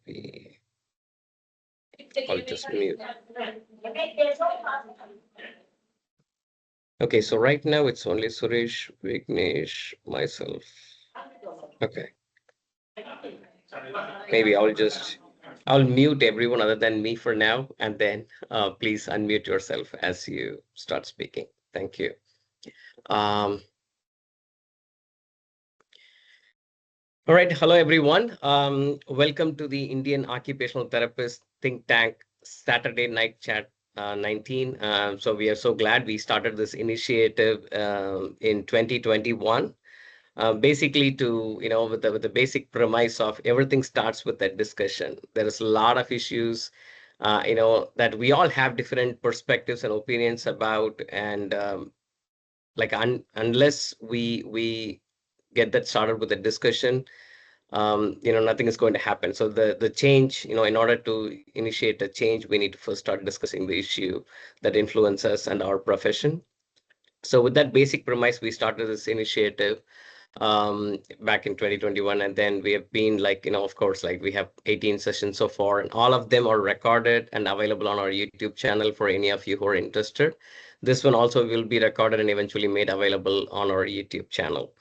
Maybe I'll just mute. Okay, so right now it's only Suresh, Vignesh, myself. Okay. Maybe I'll mute everyone other than me for now, and then please unmute yourself as you start speaking. Thank you. All right, hello everyone. Welcome to the Indian Occupational Therapist Think Tank Saturday Night Chat 19. So we are so glad we started this initiative in 2021. Basically to, with the basic premise of everything starts with that discussion. There is a lot of issues, that we all have different perspectives and opinions about, and like unless we get that started with a discussion, nothing is going to happen. So the change, in order to initiate a change, we need to first start discussing the issue that influences us and our profession. So with that basic premise, we started this initiative back in 2021, and then we have been of course, we have 18 sessions so far, and all of them are recorded and available on our YouTube channel for any of you who are interested. This one also will be recorded and eventually made available on our YouTube channel.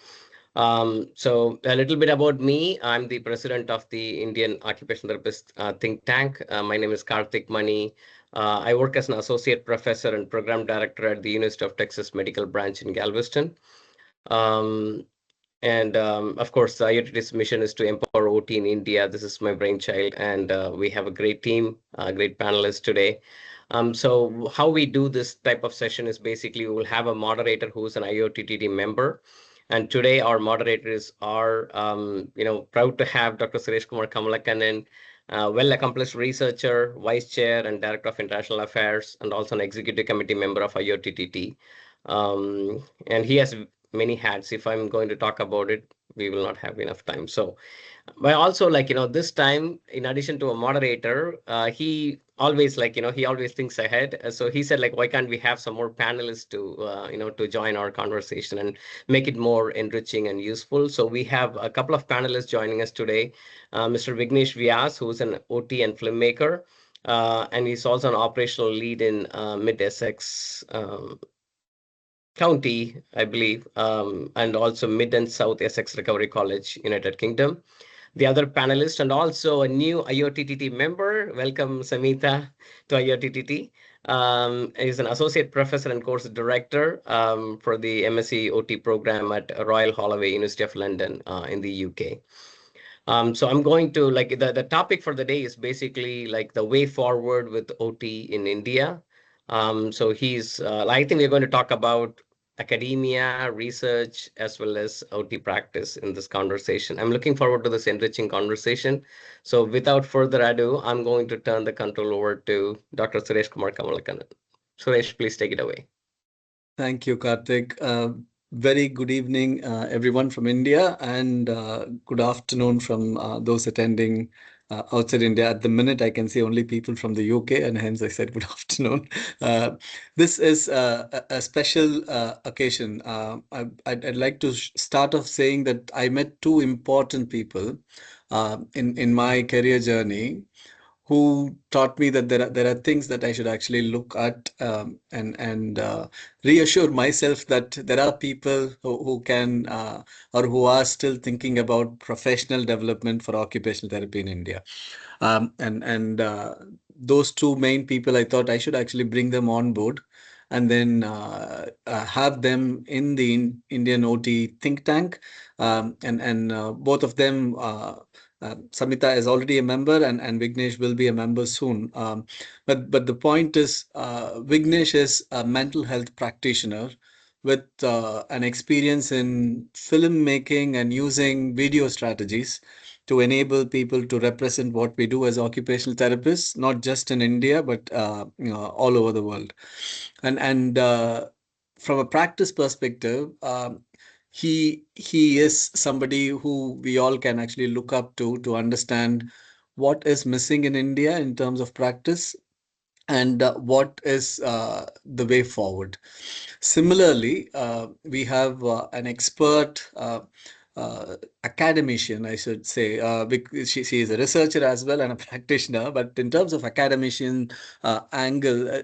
So a little bit about me. I'm the president of the Indian Occupational Therapist think tank. My name is Karthik Mani. I work as an associate professor and program director at the University of Texas Medical Branch in Galveston. And of course, the IOTT's mission is to empower OT in India. This is my brainchild, and we have a great team, great panelists today. So how we do this type of session is basically we will have a moderator who's an IOTTT member. And today our moderators are, proud to have Dr. Sureshkumar Kamalakannan, well-accomplished researcher, vice chair, and director of international affairs, and also an executive committee member of IOTTT. And he has many hats. If I'm going to talk about it, we will not have enough time. So, but also this time, in addition to a moderator, he always he always thinks ahead. So he said why can't we have some more panelists to to join our conversation and make it more enriching and useful. So we have a couple of panelists joining us today. Mr. Vignesh Vyas, who's an OT and filmmaker, and he's also an operational lead in Mid-Essex County, I believe, and also Mid and South Essex Recovery College, United Kingdom. The other panelist and also a new IOTTT member, welcome Samita to IOTTT. Is an associate professor and course director for the MSc OT program at Royal Holloway University of London in the UK. So I'm going to the topic for the day is basically the way forward with OT in India. So I think we're going to talk about academia, research, as well as OT practice in this conversation. I'm looking forward to this enriching conversation. So without further ado, I'm going to turn the control over to Dr. Sureshkumar Kamalakannan. Suresh, please take it away. Thank you, Karthik. Very good evening, everyone from India, and good afternoon from those attending outside India. At the minute, I can see only people from the UK, and hence I said good afternoon. This is a special occasion. I'd like to start off saying that I met two important people in my career journey who taught me that there are things that I should actually look at and reassure myself that there are people who can or who are still thinking about professional development for occupational therapy in India. And those two main people, I thought I should actually bring them on board and then have them in the Indian OT think tank. And both of them, Samita is already a member and Vignesh will be a member soon. But the point is, Vignesh is a mental health practitioner with an experience in filmmaking and using video strategies to enable people to represent what we do as occupational therapists, not just in India, but all over the world. And from a practice perspective, he is somebody who we all can actually look up to understand what is missing in India in terms of practice and what is the way forward. Similarly, we have an expert academician, I should say. Because she is a researcher as well and a practitioner. But in terms of academician angle,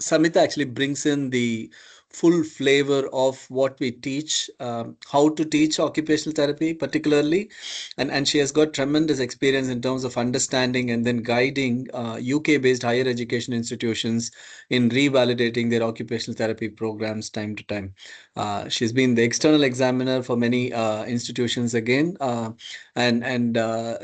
Samita actually brings in the full flavor of what we teach, how to teach occupational therapy, particularly, and she has got tremendous experience in terms of understanding and then guiding UK-based higher education institutions in revalidating their occupational therapy programs time to time. She's been the external examiner for many institutions again, and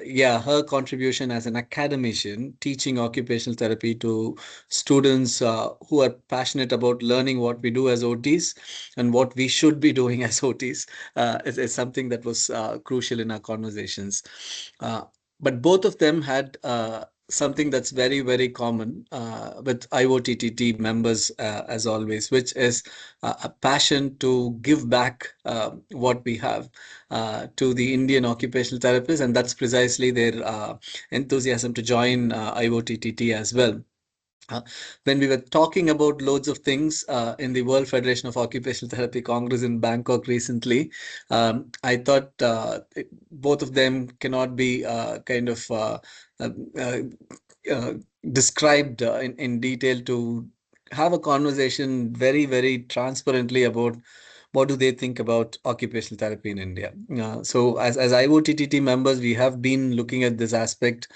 yeah, her contribution as an academician teaching occupational therapy to students who are passionate about learning what we do as OTs and what we should be doing as OTs is something that was crucial in our conversations. Uh, but both of them had something that's very, very common with IOTTT members, as always, which is a passion to give back what we have to the Indian occupational therapists, and that's precisely their enthusiasm to join IOTTT as well. Uh, when we were talking about loads of things in the World Federation of Occupational Therapy Congress in Bangkok recently, I thought both of them cannot be uh, uh, uh, described in detail to have a conversation very, very transparently about what do they think about occupational therapy in India. So as IOTTT members, we have been looking at this aspect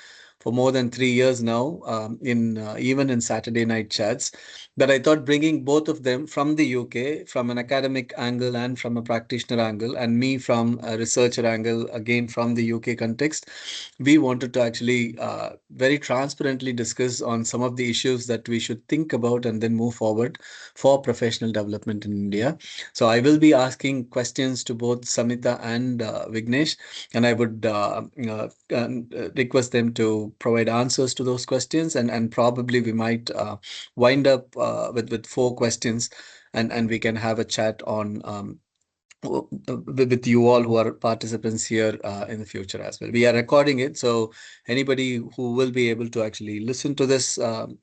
for more than 3 years now, in even in Saturday night chats. But I thought bringing both of them from the UK, from an academic angle and from a practitioner angle, and me from a researcher angle, again from the UK context, we wanted to actually very transparently discuss on some of the issues that we should think about and then move forward for professional development in India. So I will be asking questions to both Samita and Vignesh, and I would request them to provide answers to those questions, and probably we might wind up with 4 questions, and we can have a chat on with you all who are participants here in the future as well. We are recording it, so anybody who will be able to actually listen to this,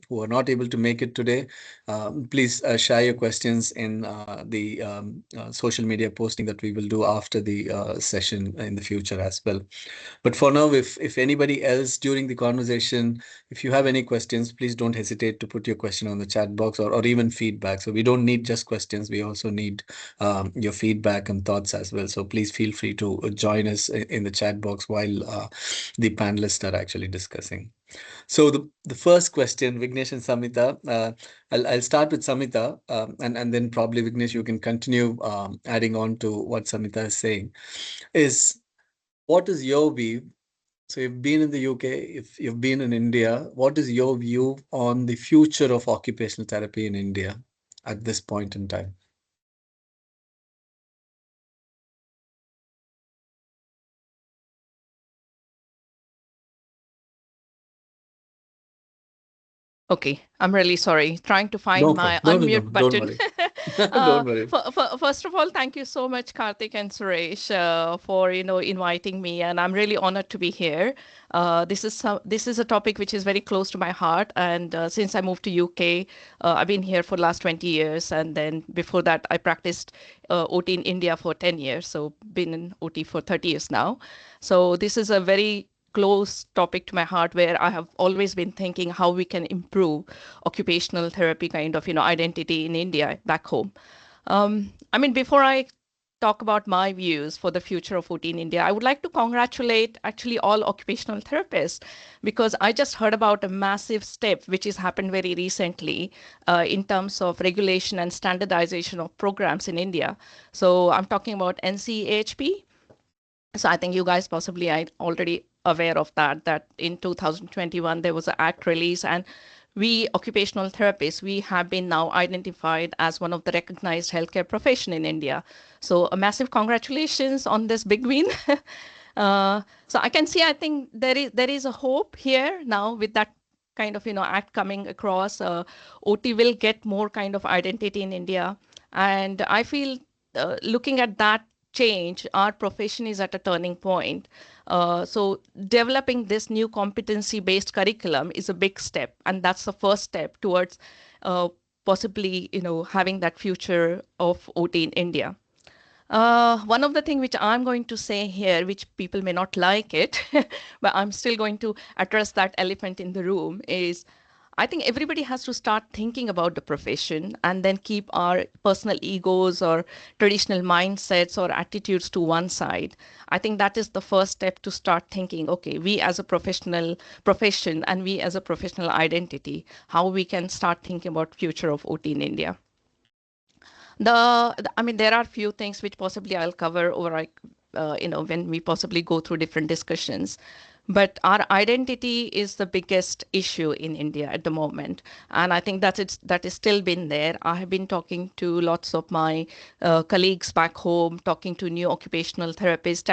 who are not able to make it today, please share your questions in the social media posting that we will do after the session in the future as well. But for now, if anybody else during the conversation, if you have any questions, please don't hesitate to put your question on the chat box, or even feedback. So we don't need just questions, we also need your feedback and thoughts as well. So please feel free to join us in the chat box while the panelists are actually discussing. So the first question, Vignesh and Samita, I'll start with Samita, and then probably Vignesh, you can continue adding on to what Samita is saying. Is what is your view? So you've been in the UK, if you've been in India, what is your view on the future of occupational therapy in India at this point in time? Okay, I'm really sorry. Trying to find No my problem. No, no, no, unmute don't button. worry. Don't worry. First of all, thank you so much, Karthik and Suresh, for inviting me, and I'm really honored to be here. This is a topic which is very close to my heart, and since I moved to UK, I've been here for the last 20 years, and then before that, I practiced OT in India for 10 years, so been in OT for 30 years now. So this is a very close topic to my heart where I have always been thinking how we can improve occupational therapy kind of identity in India back home. I mean, before I talk about my views for the future of OT in India, I would like to congratulate actually all occupational therapists because I just heard about a massive step which has happened very recently in terms of regulation and standardization of programs in India. So I'm talking about NCAHP. So I think you guys possibly are already aware of that in 2021 there was an act release, and we occupational therapists, we have been now identified as one of the recognized healthcare profession in India. So a massive congratulations on this big win. So I can see, I think there is a hope here now with that kind of act coming across. OT will get more kind of identity in India, and I feel looking at that change, our profession is at a turning point. So developing this new competency-based curriculum is a big step, and that's the first step towards possibly having that future of OT in India. One of the things which I'm going to say here, which people may not like it, but I'm still going to address that elephant in the room, is I think everybody has to start thinking about the profession and then keep our personal egos or traditional mindsets or attitudes to one side. I think that is the first step to start thinking, okay, we as a professional profession and we as a professional identity, how we can start thinking about future of OT in India. I mean, there are few things which possibly I'll cover over, like, when we possibly go through different discussions. But our identity is the biggest issue in India at the moment, and I think that is still been there. I have been talking to lots of my colleagues back home, talking to new occupational therapists,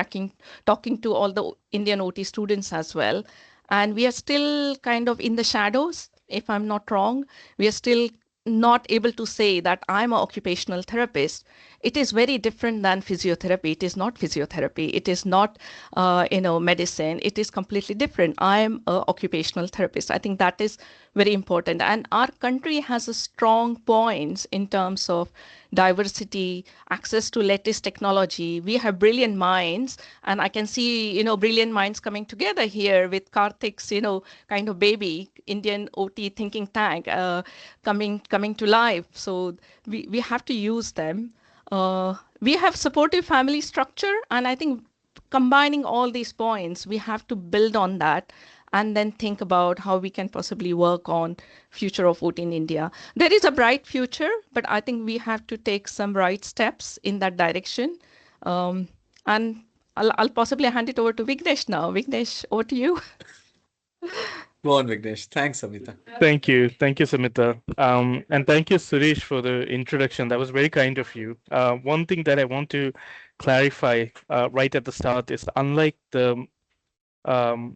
talking to all the Indian OT students as well, and we are still kind of in the shadows. If I'm not wrong, we are still not able to say that I'm an occupational therapist. It is very different than physiotherapy. It is not physiotherapy. It is not, medicine. It is completely different. I am an occupational therapist. I think that is very important. And our country has a strong points in terms of diversity, access to latest technology. We have brilliant minds, and I can see, brilliant minds coming together here with Karthik's, kind of baby Indian OT thinking tank coming to life. So we have to use them. We have supportive family structure, and I think combining all these points, we have to build on that and then think about how we can possibly work on future of OT in India. There is a bright future, but I think we have to take some right steps in that direction. And I'll possibly hand it over to Vignesh now. Vignesh, over to you. Go on, Vignesh. Thanks, Samita. Thank you. Thank you, Samita. And thank you, Suresh, for the introduction. That was very kind of you. One thing that I want to clarify right at the start is, unlike the um,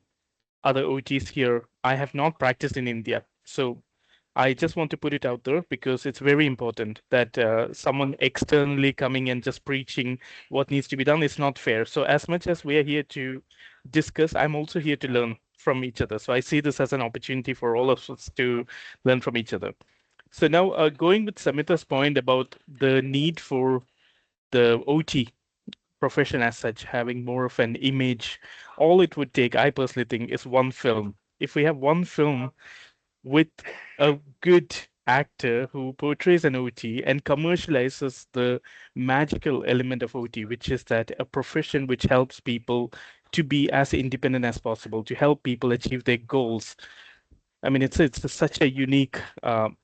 other OTs here, I have not practiced in India. So I just want to put it out there because it's very important that someone externally coming and just preaching what needs to be done is not fair. So as much as we are here to discuss, I'm also here to learn from each other. So I see this as an opportunity for all of us to learn from each other. So now going with Samita's point about the need for the OT profession as such having more of an image, all it would take, I personally think, is one film. If we have one film with a good actor who portrays an OT and commercializes the magical element of OT, which is that a profession which helps people to be as independent as possible, to help people achieve their goals. I mean, it's such a unique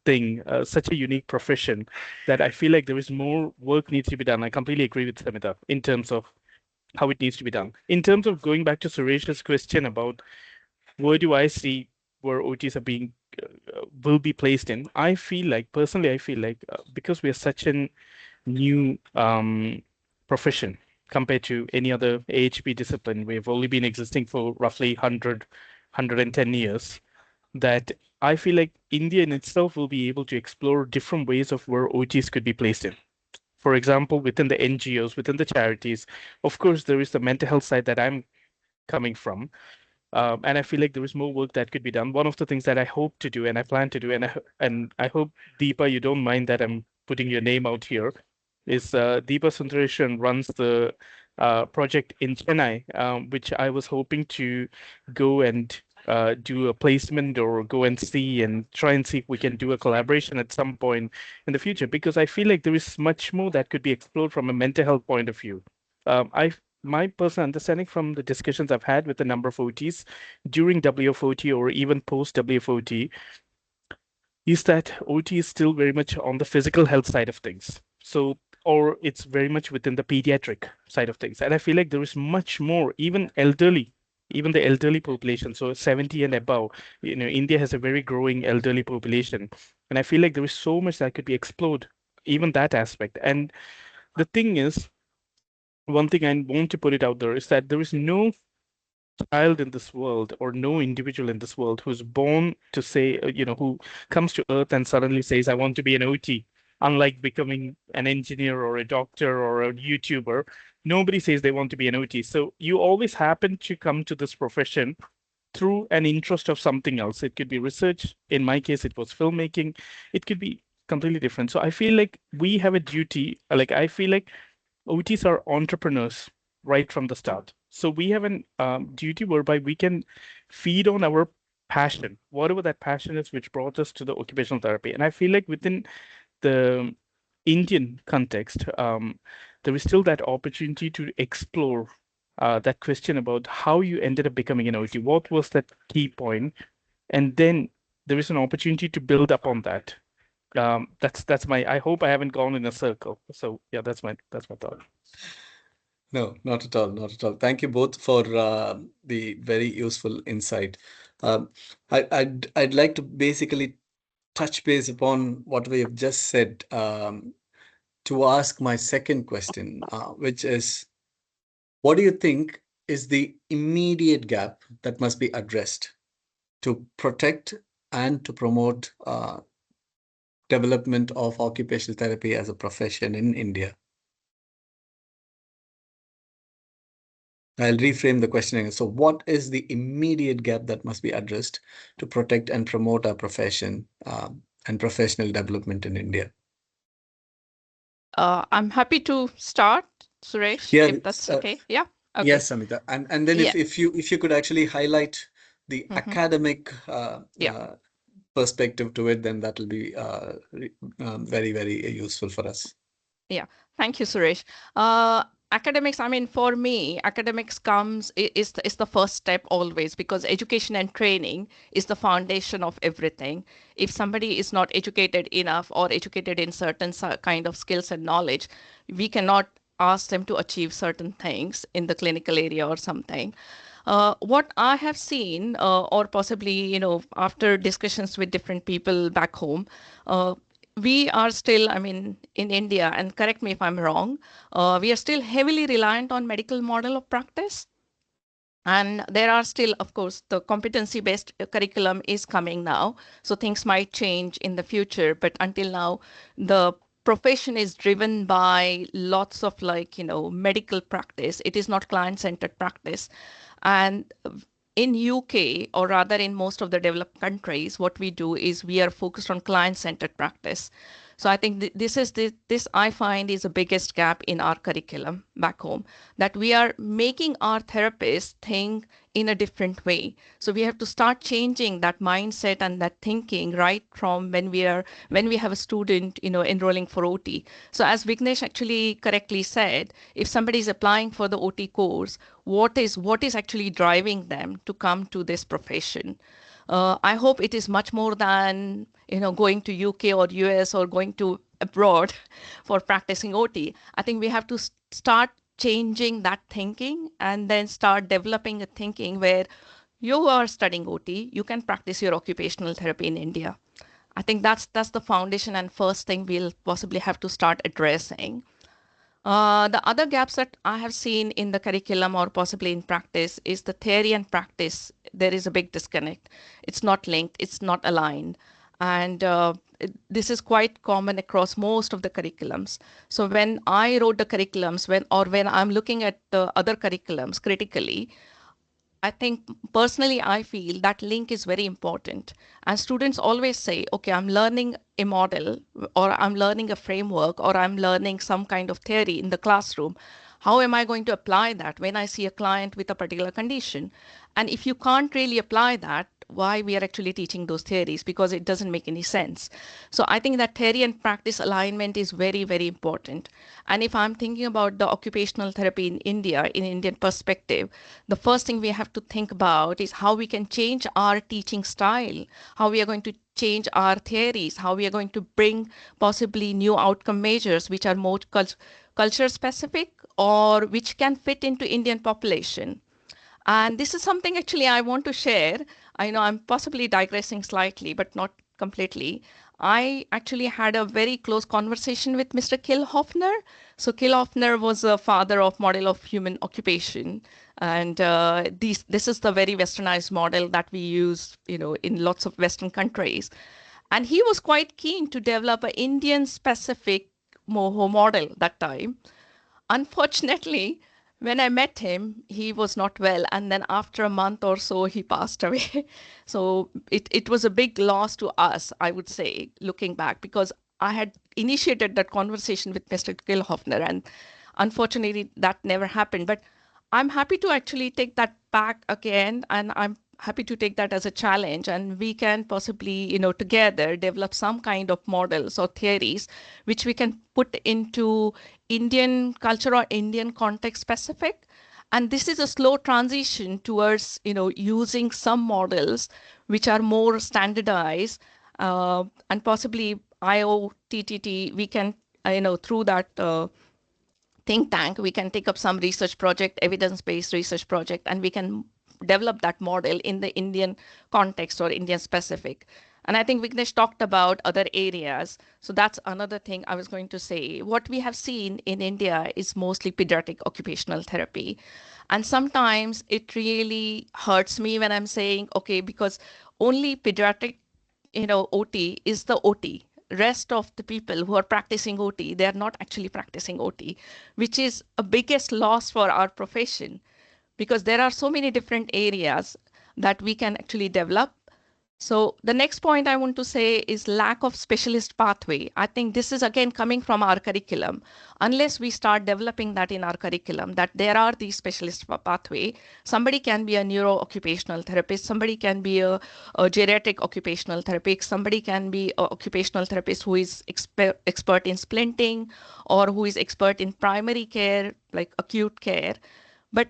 thing, such a unique profession that I feel like there is more work needs to be done. I completely agree with Samita in terms of how it needs to be done. In terms of going back to Suresh's question about where do I see where OTs are being will be placed in, I feel like personally, I feel like because we are such a new profession compared to any other AHP discipline, we've only been existing for roughly 110 years, that I feel like India in itself will be able to explore different ways of where OTs could be placed in. For example, within the NGOs, within the charities, of course, there is the mental health side that I'm coming from. And I feel like there is more work that could be done. One of the things that I hope to do and I plan to do, and I hope, Deepa, you don't mind that I'm putting your name out here, is Deepa Sundareshan runs the project in Chennai, which I was hoping to go and do a placement or go and see and try and see if we can do a collaboration at some point in the future, because I feel like there is much more that could be explored from a mental health point of view. My personal understanding from the discussions I've had with a number of OTs during WFOT or even post WFOT is that OT is still very much on the physical health side of things. So, or it's very much within the pediatric side of things. And I feel like there is much more, even the elderly population. So 70 and above, India has a very growing elderly population. And I feel like there is so much that could be explored, even that aspect. And the thing is, one thing I want to put it out there is that there is no child in this world or no individual in this world who's born to say, who comes to earth and suddenly says, I want to be an OT. Unlike becoming an engineer or a doctor or a YouTuber, nobody says they want to be an OT. So you always happen to come to this profession through an interest of something else. It could be research. In my case, it was filmmaking. It could be completely different. So I feel like we have a duty, like I feel like OTs are entrepreneurs right from the start. So we have an duty whereby we can feed on our passion, whatever that passion is, which brought us to the occupational therapy. And I feel like within the Indian context, there is still that opportunity to explore that question about how you ended up becoming an OT. What was that key point? And then there is an opportunity to build up on that. That's my. I hope I haven't gone in a circle. So yeah, that's my thought. No, not at all. Not at all. Thank you both for the very useful insight. Um, I'd like to basically touch base upon what we have just said to ask my second question, which is, what do you think is the immediate gap that must be addressed to protect and to promote development of occupational therapy as a profession in India? I'll reframe the question. So what is the immediate gap that must be addressed to protect and promote our profession and professional development in India? I'm happy to start, Suresh, Yeah, if that's okay. Yeah. Okay. yes, Samita. And then Yeah. if you could actually highlight the academic Yeah. perspective to it, then that will be very, very useful for us. Yeah, thank you, Suresh. Academics, I mean, for me, academics is the first step always, because education and training is the foundation of everything. If somebody is not educated enough or educated in certain kind of skills and knowledge, we cannot ask them to achieve certain things in the clinical area or something. What I have seen, or possibly, after discussions with different people back home, we are still, I mean, in India, and correct me if I'm wrong, we are still heavily reliant on medical model of practice. And there are still, of course, the competency-based curriculum is coming now. So things might change in the future. But until now, the profession is driven by lots of medical practice. It is not client-centered practice. And in UK, or rather in most of the developed countries, what we do is we are focused on client-centered practice. So I think this I find is the biggest gap in our curriculum back home, that we are making our therapists think in a different way. So we have to start changing that mindset and that thinking right from when we have a student, enrolling for OT. So as Vignesh actually correctly said, if somebody is applying for the OT course, what is actually driving them to come to this profession? I hope it is much more than going to UK or US or going to abroad for practicing OT. I think we have to start changing that thinking and then start developing a thinking where you are studying OT, you can practice your occupational therapy in India. I think that's the foundation and first thing we'll possibly have to start addressing. The other gaps that I have seen in the curriculum or possibly in practice is the theory and practice. There is a big disconnect. It's not linked, it's not aligned. And this is quite common across most of the curriculums. So when I wrote the curriculums, when I'm looking at the other curriculums critically, I think personally, I feel that link is very important. And students always say, okay, I'm learning a model, or I'm learning a framework, or I'm learning some kind of theory in the classroom. How am I going to apply that when I see a client with a particular condition? And if you can't really apply that, why we are actually teaching those theories? Because it doesn't make any sense. So I think that theory and practice alignment is very, very important. And if I'm thinking about the occupational therapy in India, in Indian perspective, the first thing we have to think about is how we can change our teaching style, how we are going to change our theories, how we are going to bring possibly new outcome measures which are more culture specific or which can fit into Indian population. And this is something actually I want to share. I know I'm possibly digressing slightly, but not completely. I actually had a very close conversation with Mr. Kilhoffner. So Kilhoffner was a father of model of human occupation. And this is the very westernized model that we use, in lots of Western countries. And he was quite keen to develop an Indian specific MOHO model that time. Unfortunately, when I met him, he was not well. And then after a month or so, he passed away. So it was a big loss to us, I would say, looking back, because I had initiated that conversation with Mr. Kilhoffner. And Unfortunately, that never happened. But I'm happy to actually take that back again, and I'm happy to take that as a challenge. And we can possibly, together develop some kind of models or theories which we can put into Indian culture or Indian context specific. And this is a slow transition towards, using some models which are more standardized, and possibly IOTTT, we can, through that think tank, we can take up some research project, evidence-based research project, and we can develop that model in the Indian context or Indian specific. And I think Vignesh talked about other areas. So that's another thing I was going to say. What we have seen in India is mostly pediatric occupational therapy. And sometimes it really hurts me when I'm saying, okay, because only pediatric OT is the OT. Rest of the people who are practicing OT, they are not actually practicing OT, which is a biggest loss for our profession, because there are so many different areas that we can actually develop. So the next point I want to say is lack of specialist pathway. I think this is again coming from our curriculum. Unless we start developing that in our curriculum, that there are these specialist pathway. Somebody can be a neuro-occupational therapist. Somebody can be a geriatric occupational therapist. Somebody can be an occupational therapist who is expert in splinting, or who is expert in primary care, like acute care. But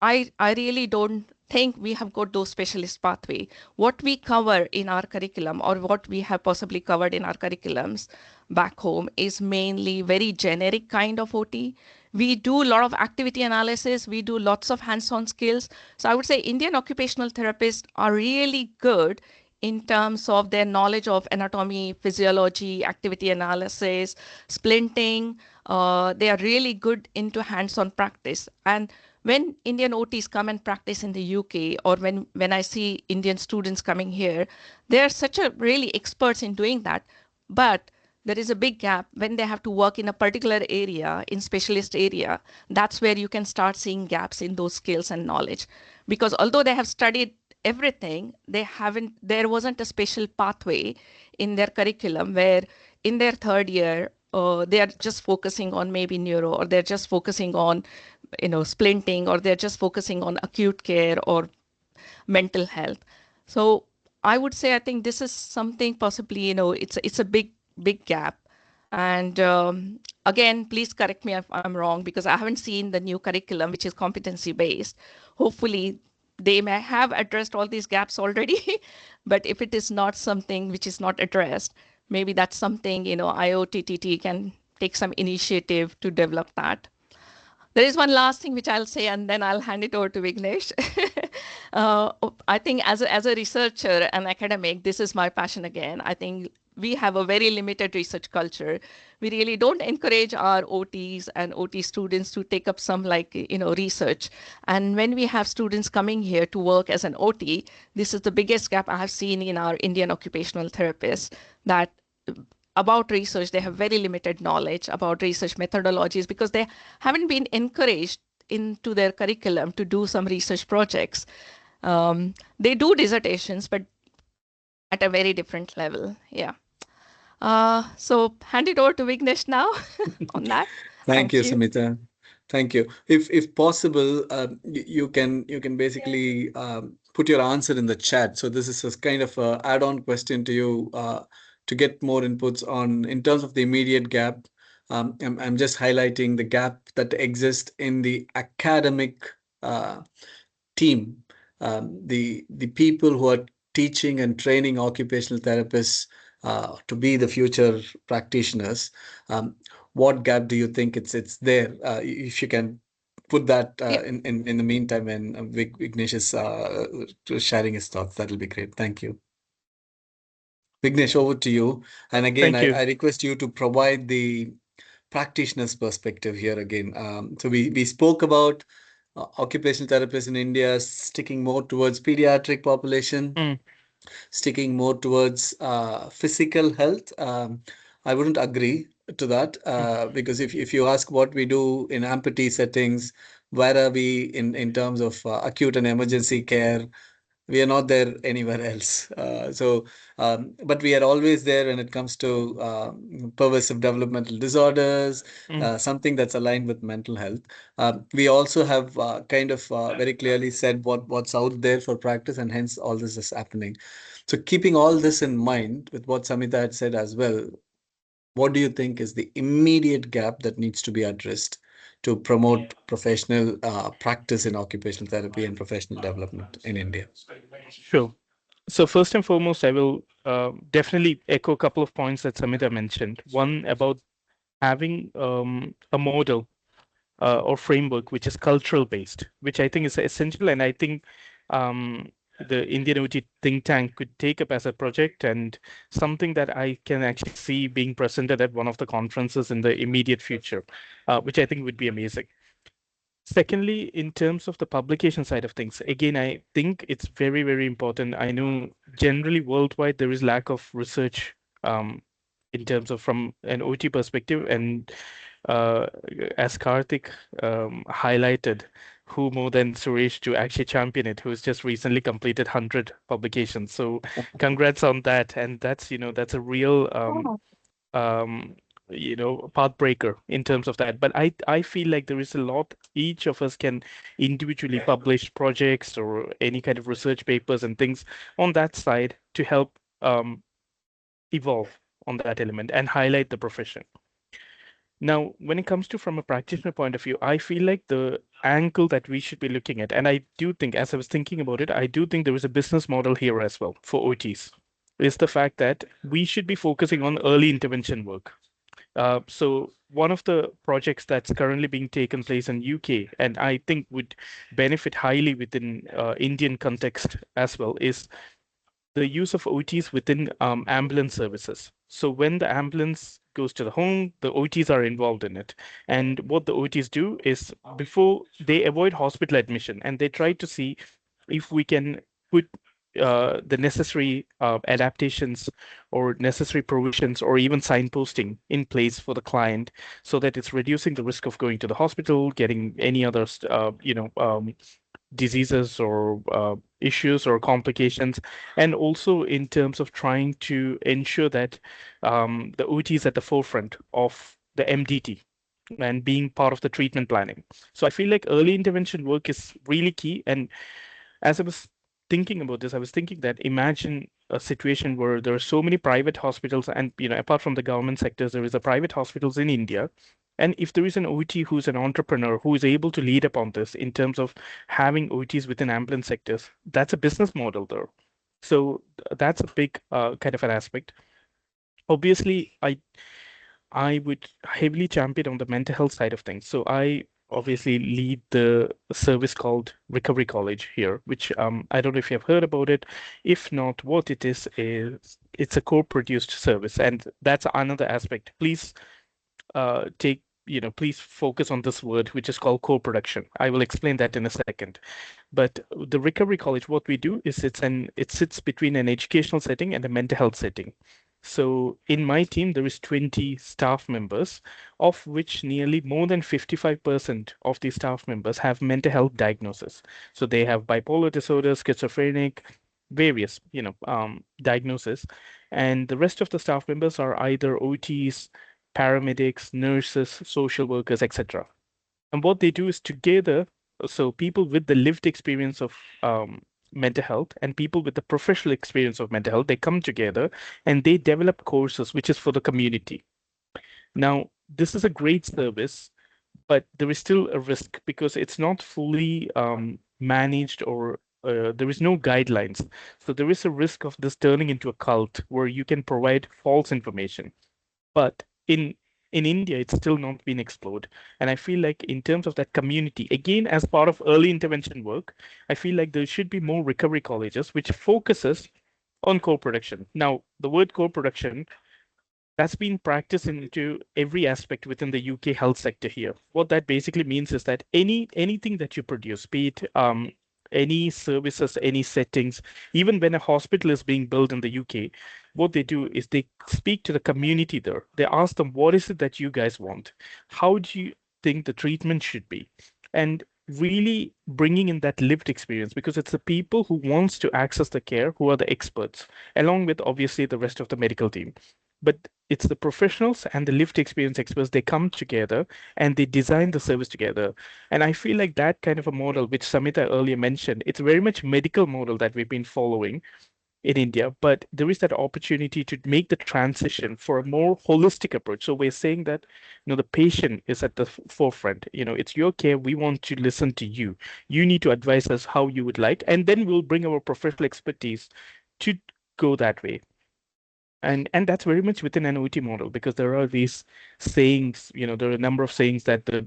I really don't think we have got those specialist pathway. What we cover in our curriculum, or what we have possibly covered in our curriculums back home, is mainly very generic kind of OT. We do a lot of activity analysis. We do lots of hands-on skills. So I would say Indian occupational therapists are really good in terms of their knowledge of anatomy, physiology, activity analysis, splinting. They are really good into hands-on practice. And when Indian OTs come and practice in the UK, or when I see Indian students coming here, they are such a really experts in doing that. But there is a big gap when they have to work in a particular area, in specialist area. That's where you can start seeing gaps in those skills and knowledge. Because although they have studied everything, there wasn't a special pathway in their curriculum where in their third year, they are just focusing on maybe neuro, or they're just focusing on splinting, or they're just focusing on acute care or mental health. So I would say I think this is something possibly, it's a big gap. And again, please correct me if I'm wrong, because I haven't seen the new curriculum, which is competency based. Hopefully they may have addressed all these gaps already. But if it is not something which is not addressed, maybe that's something, IOTTT can take some initiative to develop that. There is one last thing which I'll say, and then I'll hand it over to Vignesh. I think as a researcher and academic, this is my passion again. I think we have a very limited research culture. We really don't encourage our OTs and OT students to take up some research. And when we have students coming here to work as an OT, this is the biggest gap I have seen in our Indian occupational therapists, that about research, they have very limited knowledge about research methodologies, because they haven't been encouraged into their curriculum to do some research projects. They do dissertations, but at a very different level. Yeah. So hand it over to Vignesh now on that. Thank you, Samita. Thank you. If possible, you can basically put your answer in the chat. So this is a kind of a add-on question to you to get more inputs on in terms of the immediate gap. I'm just highlighting the gap that exists in the academic team, the people who are teaching and training occupational therapists to be the future practitioners. What gap do you think it's there? If you can put that in the meantime, when Vignesh is sharing his thoughts, that'll be great. Thank you. Vignesh, over to you. And again, I request you to provide the practitioner's perspective here again. So we spoke about occupational therapists in India sticking more towards pediatric population, sticking more towards physical health. I wouldn't agree to that because if you ask what we do in amputee settings, where are we in terms of acute and emergency care? We are not there anywhere else. But we are always there when it comes to pervasive developmental disorders, something that's aligned with mental health. We also have kind of very clearly said what's out there for practice, and hence all this is happening. So keeping all this in mind with what Samita had said as well, what do you think is the immediate gap that needs to be addressed to promote professional practice in occupational therapy and professional development in India? Sure. So first and foremost, I will definitely echo a couple of points that Samita mentioned. One about having a model or framework which is cultural based, which I think is essential. And I think the Indian OT think tank could take up as a project and something that I can actually see being presented at one of the conferences in the immediate future, which I think would be amazing. Secondly, in terms of the publication side of things, again, I think it's very, very important. I know generally worldwide there is lack of research in terms of from an OT perspective. And uh, as Karthik highlighted, who more than Suresh to actually champion it, who's just recently completed 100 publications. So congrats on that. And that's, that's a real um, path breaker in terms of that. But I feel like there is a lot each of us can individually publish projects or any kind of research papers and things on that side to help evolve on that element and highlight the profession. Now, when it comes to from a practitioner point of view, I feel like the angle that we should be looking at, and I do think, as I was thinking about it, I do think there is a business model here as well for OTs, is the fact that we should be focusing on early intervention work. So one of the projects that's currently being taken place in UK, and I think would benefit highly within Indian context as well, is the use of OTs within ambulance services. So when the ambulance goes to the home, the OTs are involved in it. And what the OTs do is before they avoid hospital admission and they try to see if we can put the necessary adaptations or necessary provisions or even signposting in place for the client so that it's reducing the risk of going to the hospital, getting any other, diseases or issues or complications, and also in terms of trying to ensure that the OT is at the forefront of the MDT and being part of the treatment planning. So I feel like early intervention work is really key. And as I was thinking about this, I was thinking that imagine a situation where there are so many private hospitals, and apart from the government sectors, there is a private hospitals in India. And if there is an OT who's an entrepreneur who is able to lead upon this in terms of having OTs within ambulance sectors, that's a business model there. So that's a big kind of an aspect. Obviously, I would heavily champion on the mental health side of things. So I obviously lead the service called Recovery College here, which I don't know if you have heard about it. If not, what it is it's a co-produced service, and that's another aspect. Please please focus on this word, which is called co-production. I will explain that in a second. But the Recovery College, what we do is it sits between an educational setting and a mental health setting. So in my team, there is 20 staff members, of which nearly more than 55% of the staff members have mental health diagnosis. So they have bipolar disorder, schizophrenic, various, diagnoses. And the rest of the staff members are either OTs, paramedics, nurses, social workers, etc. And what they do is together, so people with the lived experience of mental health and people with the professional experience of mental health, they come together and they develop courses which is for the community. Now, this is a great service, but there is still a risk because it's not fully managed or there is no guidelines. So there is a risk of this turning into a cult where you can provide false information. But in India, it's still not been explored. And I feel like in terms of that community, again, as part of early intervention work, I feel like there should be more recovery colleges which focuses on co-production. Now, the word co-production, that's been practiced into every aspect within the UK health sector here. What that basically means is that anything that you produce, be it any services, any settings, even when a hospital is being built in the UK, what they do is they speak to the community there. They ask them, what is it that you guys want? How do you think the treatment should be? And really bringing in that lived experience, because it's the people who wants to access the care who are the experts, along with obviously the rest of the medical team. But it's the professionals and the lived experience experts, they come together and they design the service together. And I feel like that kind of a model, which Samita earlier mentioned, it's very much medical model that we've been following in India, but there is that opportunity to make the transition for a more holistic approach. So we're saying that, the patient is at the forefront. It's your care. We want to listen to you. You need to advise us how you would like, and then we'll bring our professional expertise to go that way. And that's very much within an OT model, because there are these sayings, there are a number of sayings that the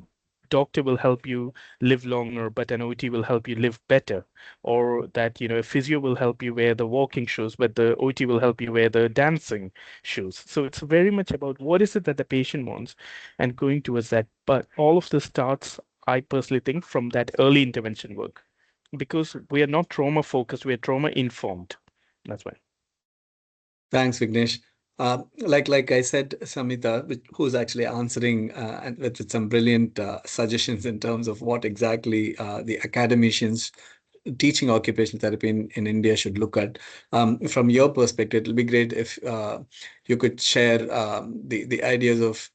doctor will help you live longer, but an OT will help you live better, or that, a physio will help you wear the walking shoes, but the OT will help you wear the dancing shoes. So it's very much about what is it that the patient wants and going towards that. But all of this starts, I personally think, from that early intervention work, because we are not trauma focused, we are trauma informed. That's why. Thanks, Vignesh. Like I said, Samita, who's actually answering and with some brilliant suggestions in terms of what exactly the academicians teaching occupational therapy in India should look at. From your perspective, it'll be great if you could share the ideas of,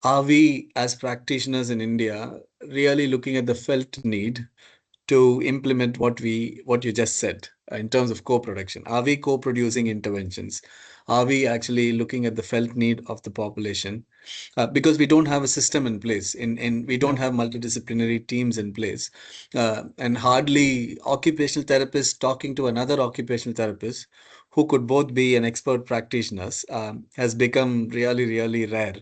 are we as practitioners in India really looking at the felt need to implement what you just said in terms of co-production? Are we co-producing interventions? Are we actually looking at the felt need of the population? Because we don't have a system in place, we don't have multidisciplinary teams in place, and hardly occupational therapists talking to another occupational therapist who could both be an expert practitioners has become really, really rare,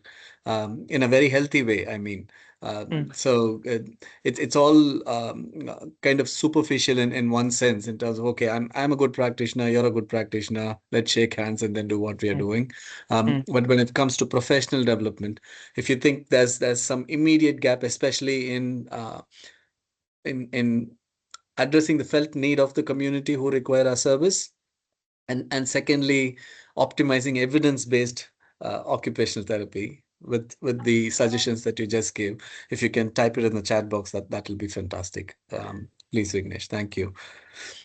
in a very healthy way, I mean. So it's all kind of superficial in one sense, in terms of, okay, I'm a good practitioner, you're a good practitioner, let's shake hands and then do what we are doing. But when it comes to professional development, if you think there's some immediate gap, especially in addressing the felt need of the community who require our service, and secondly, optimizing evidence-based occupational therapy with the suggestions that you just gave. If you can type it in the chat box, that will be fantastic. Please, Vignesh, thank you.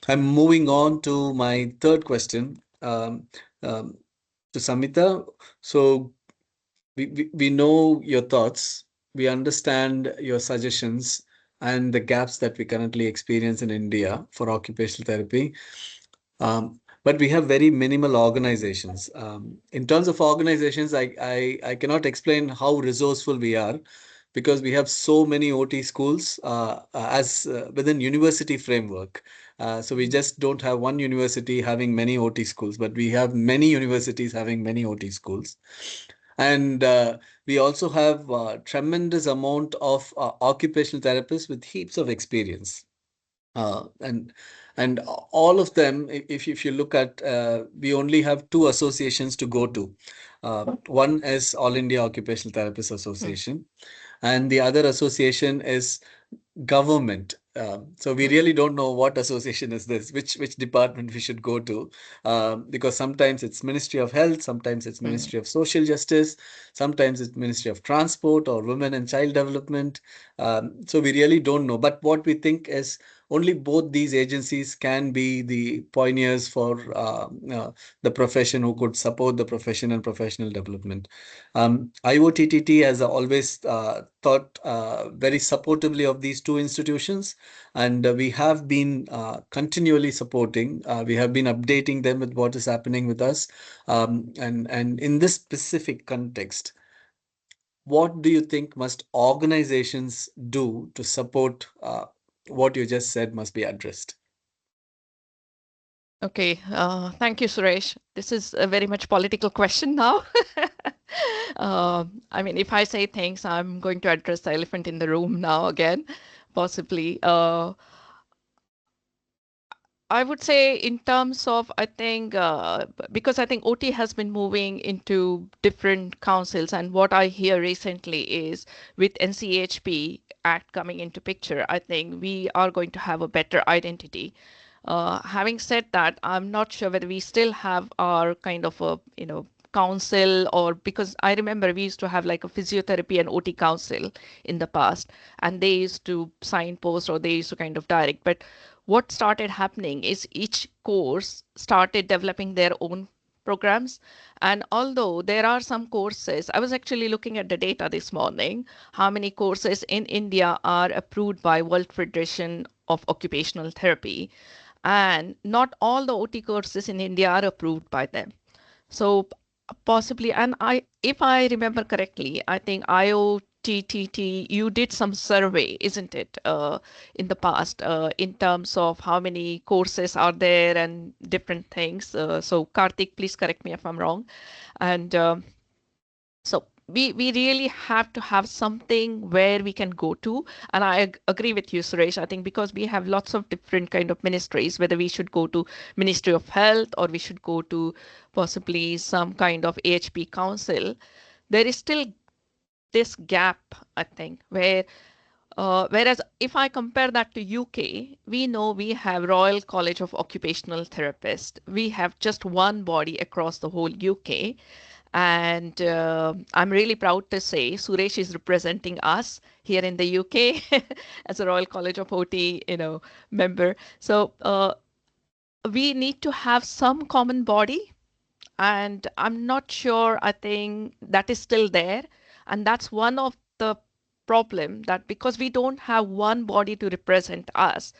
I'm moving on to my third question, to Samita. So we know your thoughts, we understand your suggestions and the gaps that we currently experience in India for occupational therapy. But we have very minimal organizations. In terms of organizations, I cannot explain how resourceful we are, because we have so many OT schools as within university framework. So we just don't have one university having many OT schools, but we have many universities having many OT schools. And we also have a tremendous amount of occupational therapists with heaps of experience. And all of them, if you look at, we only have two associations to go to. One is All India Occupational Therapists Association, and the other association is government. So we really don't know what association is this, which department we should go to, because sometimes it's Ministry of Health, sometimes it's Ministry of Social Justice, sometimes it's Ministry of Transport or Women and Child Development. So we really don't know. But what we think is only both these agencies can be the pioneers for the profession, who could support the profession and professional development. IOTTT has always thought very supportively of these two institutions, and we have been continually supporting. We have been updating them with what is happening with us. And in this specific context, what do you think must organizations do to support what you just said must be addressed? Okay, thank you, Suresh. This is a very much political question now. I mean, if I say things, I'm going to address the elephant in the room now again, possibly. I would say in terms of, I think, because I think OT has been moving into different councils, and what I hear recently is with NCHP Act coming into picture, I think we are going to have a better identity. Having said that, I'm not sure whether we still have our kind of a, council, or because I remember we used to have like a physiotherapy and OT council in the past, and they used to signpost or they used to kind of direct. But what started happening is each course started developing their own programs. And although there are some courses, I was actually looking at the data this morning, how many courses in India are approved by World Federation of Occupational Therapy, and not all the OT courses in India are approved by them. So possibly, and if I remember correctly, I think IOTTT, you did some survey, isn't it, in the past, in terms of how many courses are there and different things. So Karthik, please correct me if I'm wrong. And so we really have to have something where we can go to. And I agree with you, Suresh. I think because we have lots of different kind of ministries, whether we should go to Ministry of Health or we should go to possibly some kind of AHP council, there is still this gap, I think, where whereas if I compare that to UK, we know we have Royal College of Occupational Therapists. We have just one body across the whole UK. And I'm really proud to say Suresh is representing us here in the UK as a Royal College of OT, member. So we need to have some common body, and I'm not sure. I think that is still there, and that's one of the problem, that because we don't have one body to represent us,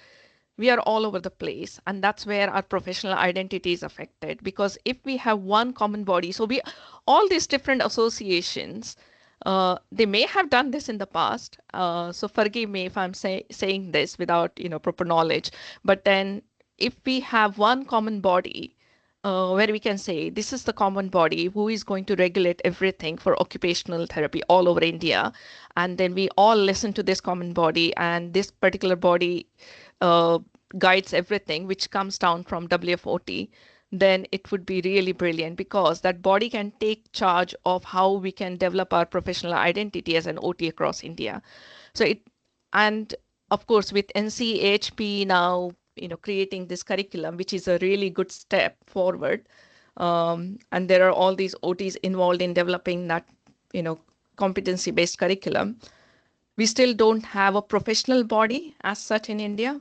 we are all over the place, and that's where our professional identity is affected. Because if we have one common body, so we all these different associations, they may have done this in the past, so forgive me if I'm saying this without proper knowledge, but then if we have one common body, where we can say this is the common body who is going to regulate everything for occupational therapy all over India, and then we all listen to this common body, and this particular body guides everything which comes down from WFOT, then it would be really brilliant, because that body can take charge of how we can develop our professional identity as an OT across India. So and of course with NCHP now, creating this curriculum, which is a really good step forward. And there are all these OTs involved in developing that, competency-based curriculum. We still don't have a professional body as such in India.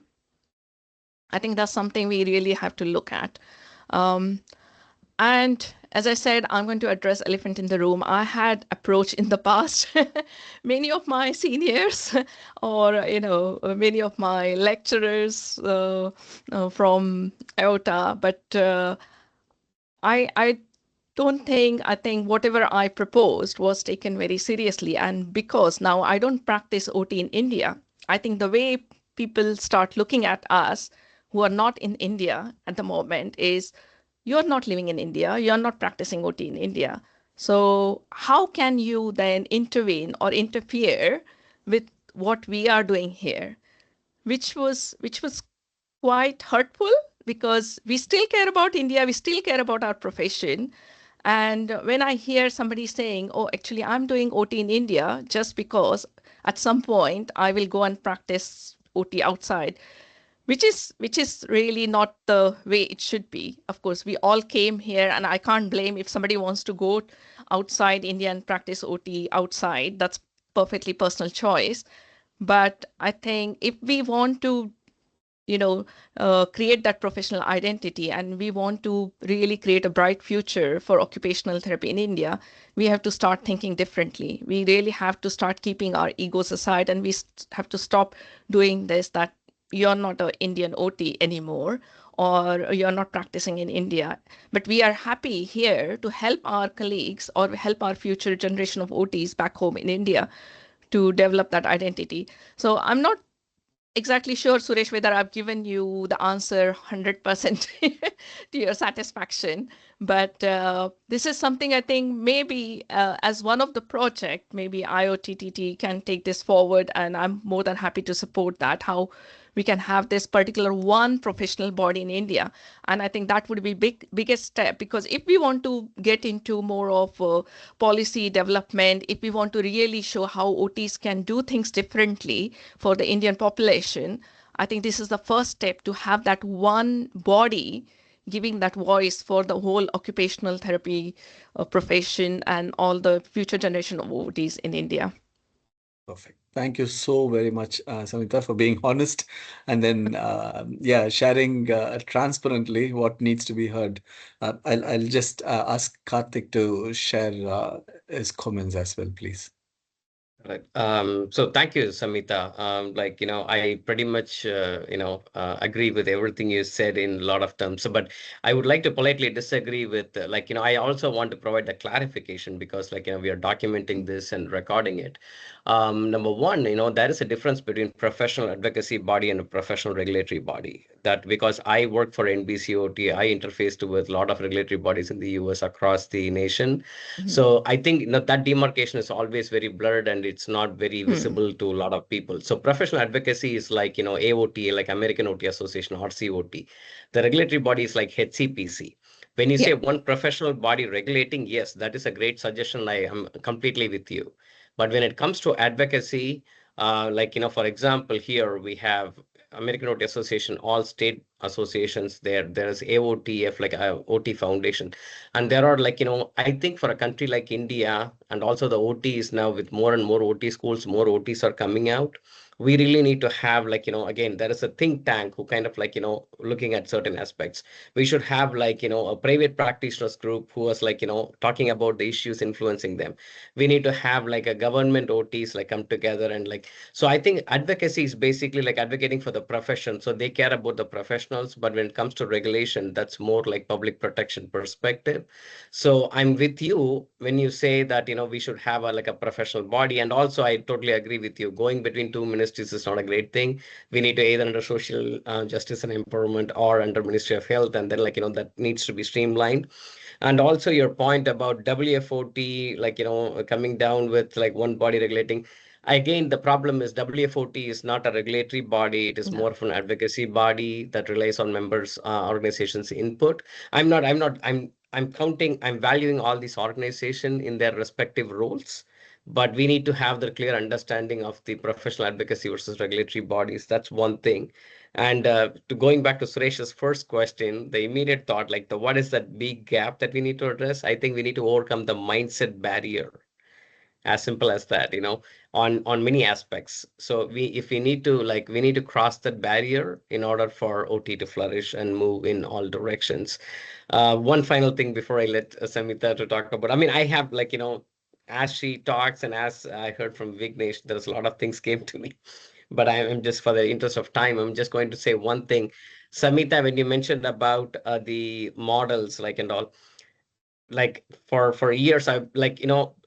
I think that's something we really have to look at. And as I said, I'm going to address elephant in the room. I had approached in the past many of my seniors or, many of my lecturers from IOTA, but I don't think, I think whatever I proposed was taken very seriously. And because now I don't practice OT in India, I think the way people start looking at us who are not in India at the moment is, you're not living in India, you're not practicing OT in India. So how can you then intervene or interfere with what we are doing here? Which was quite hurtful, because we still care about India, we still care about our profession. And when I hear somebody saying, oh, actually, I'm doing OT in India just because at some point I will go and practice OT outside, which is really not the way it should be. Of course, we all came here, and I can't blame if somebody wants to go outside India and practice OT outside. That's perfectly personal choice. But I think if we want to, create that professional identity, and we want to really create a bright future for occupational therapy in India, we have to start thinking differently. We really have to start keeping our egos aside, and we have to stop doing this, that you're not an Indian OT anymore, or you're not practicing in India. But we are happy here to help our colleagues or help our future generation of OTs back home in India to develop that identity. So I'm not exactly sure, Suresh, whether I've given you the answer 100% to your satisfaction. But this is something I think maybe as one of the project, maybe IOTTT can take this forward, and I'm more than happy to support that, how we can have this particular one professional body in India. And I think that would be biggest step, because if we want to get into more of policy development, if we want to really show how OTs can do things differently for the Indian population, I think this is the first step, to have that one body giving that voice for the whole occupational therapy profession and all the future generation of OTs in India. Perfect. Thank you so very much, Samita, for being honest and then, sharing transparently what needs to be heard. I'll just ask Karthik to share his comments as well, please. Right. So thank you, Samita. I pretty much, agree with everything you said in a lot of terms. So, but I would like to politely disagree with, I also want to provide the clarification because, we are documenting this and recording it. Number one, there is a difference between professional advocacy body and a professional regulatory body. That because I work for NBCOT, I interfaced with a lot of regulatory bodies in the US across the nation. So I think that demarcation is always very blurred and it's not very visible to a lot of people. So professional advocacy is like, AOTA, like American OT Association, RCOT. The regulatory body is like HCPC. When you Yeah. say one professional body regulating, yes, that is a great suggestion. I am completely with you. But when it comes to advocacy, for example, here we have American OT Association, all state associations there. There is AOTF, like OT Foundation. And there are I think for a country like India and also the OTs now with more and more OT schools, more OTs are coming out. We really need to have again, there is a think tank who kind of looking at certain aspects. We should have a private practitioners group who was talking about the issues influencing them. We need to have a government OTs come together and so I think advocacy is basically advocating for the profession. So they care about the professionals, but when it comes to regulation, that's more like public protection perspective. So I'm with you when you say that we should have a professional body, and also I totally agree with you. Going between two ministries is not a great thing. We need to either under social justice and empowerment or under Ministry of Health, and then that needs to be streamlined. And also your point about WFOT, coming down with one body regulating. Again, the problem is WFOT is not a regulatory body. It is No. more of an advocacy body that relies on members, organizations' input. I'm valuing all these organizations in their respective roles, but we need to have the clear understanding of the professional advocacy versus regulatory bodies. That's one thing. And to going back to Suresh's first question, the immediate thought, what is that big gap that we need to address? I think we need to overcome the mindset barrier, as simple as that, on many aspects. So if we need to we need to cross that barrier in order for OT to flourish and move in all directions. One final thing before I let Samita to talk about, I mean, I have as she talks and as I heard from Vignesh, there's a lot of things came to me, but I'm just, for the interest of time, I'm just going to say one thing. Samita, when you mentioned about the models, and all, for years, I've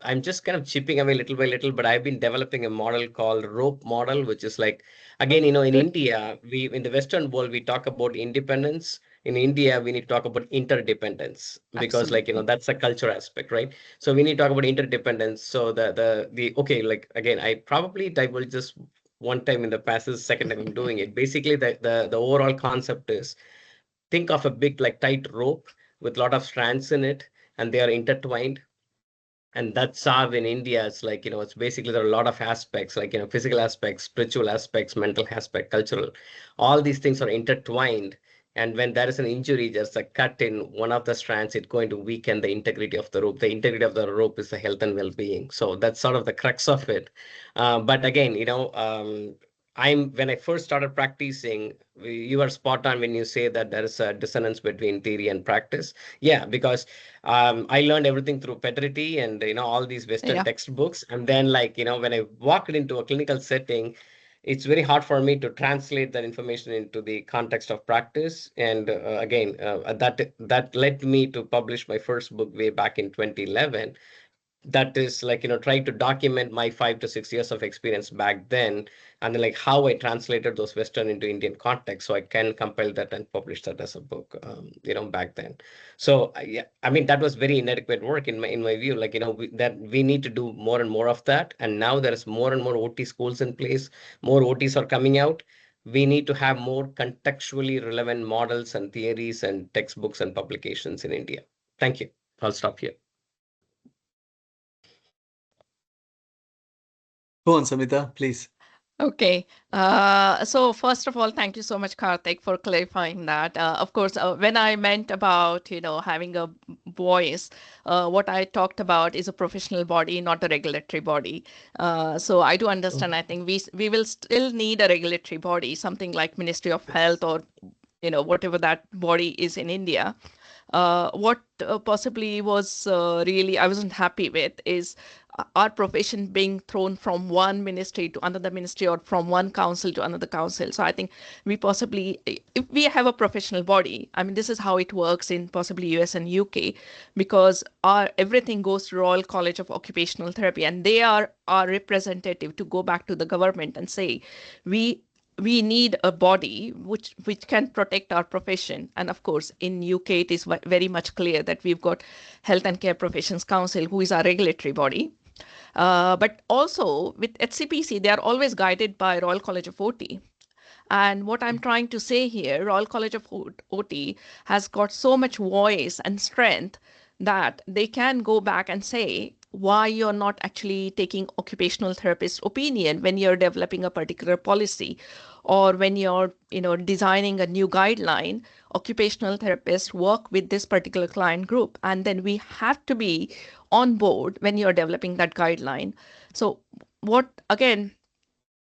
I'm just kind of chipping away little by little, but I've been developing a model called rope model, which is again, in Good. India, in the Western world, we talk about independence. In India, we need to talk about interdependence because Absolutely. that's a culture aspect, right? So we need to talk about interdependence. So okay, again, I probably divulged this one time in the past. This is the second time I'm doing it. Basically, the overall concept is, think of a big tight rope with a lot of strands in it, and they are intertwined. And that's how in India, it's it's basically, there are a lot of aspects, physical aspects, spiritual aspects, mental aspect, cultural. All these things are intertwined. And when there is an injury, there's a cut in one of the strands, it's going to weaken the integrity of the rope. The integrity of the rope is the health and well-being. So that's sort of the crux of it. But again, when I first started practicing, you are spot on when you say that there is a dissonance between theory and practice. Yeah, because I learned everything through Petrity and all these Western Yeah. textbooks, and then when I walked into a clinical setting, it's very hard for me to translate that information into the context of practice. And again, that led me to publish my first book way back in 2011. That is trying to document my 5 to 6 years of experience back then, and then how I translated those Western into Indian context, so I can compile that and publish that as a book, back then. So yeah, I mean, that was very inadequate work in my view. That we need to do more and more of that. And now there is more and more OT schools in place. More OTs are coming out. We need to have more contextually relevant models and theories and textbooks and publications in India. Thank you. I'll stop here. Go on, Samita, please. Okay. So first of all, thank you so much, Karthik, for clarifying that. Of course, when I meant about, having a voice, what I talked about is a professional body, not a regulatory body. So I do understand. I think we will still need a regulatory body, something like Ministry of Health or, whatever that body is in India. What possibly was really I wasn't happy with is our profession being thrown from one ministry to another ministry or from one council to another council. So I think we possibly, if we have a professional body, I mean, this is how it works in possibly US and UK, because our everything goes to Royal College of Occupational Therapy, and they are our representative to go back to the government and say, we we need a body which can protect our profession. And of course, in UK, it is very much clear that we've got Health and Care Professions Council, who is our regulatory body. But also with HCPC, they are always guided by Royal College of OT. And what I'm trying to say here, Royal College of OT has got so much voice and strength that they can go back and say why you're not actually taking occupational therapist opinion when you're developing a particular policy, or when you're designing a new guideline. Occupational therapists work with this particular client group, and then we have to be on board when you're developing that guideline. So what again,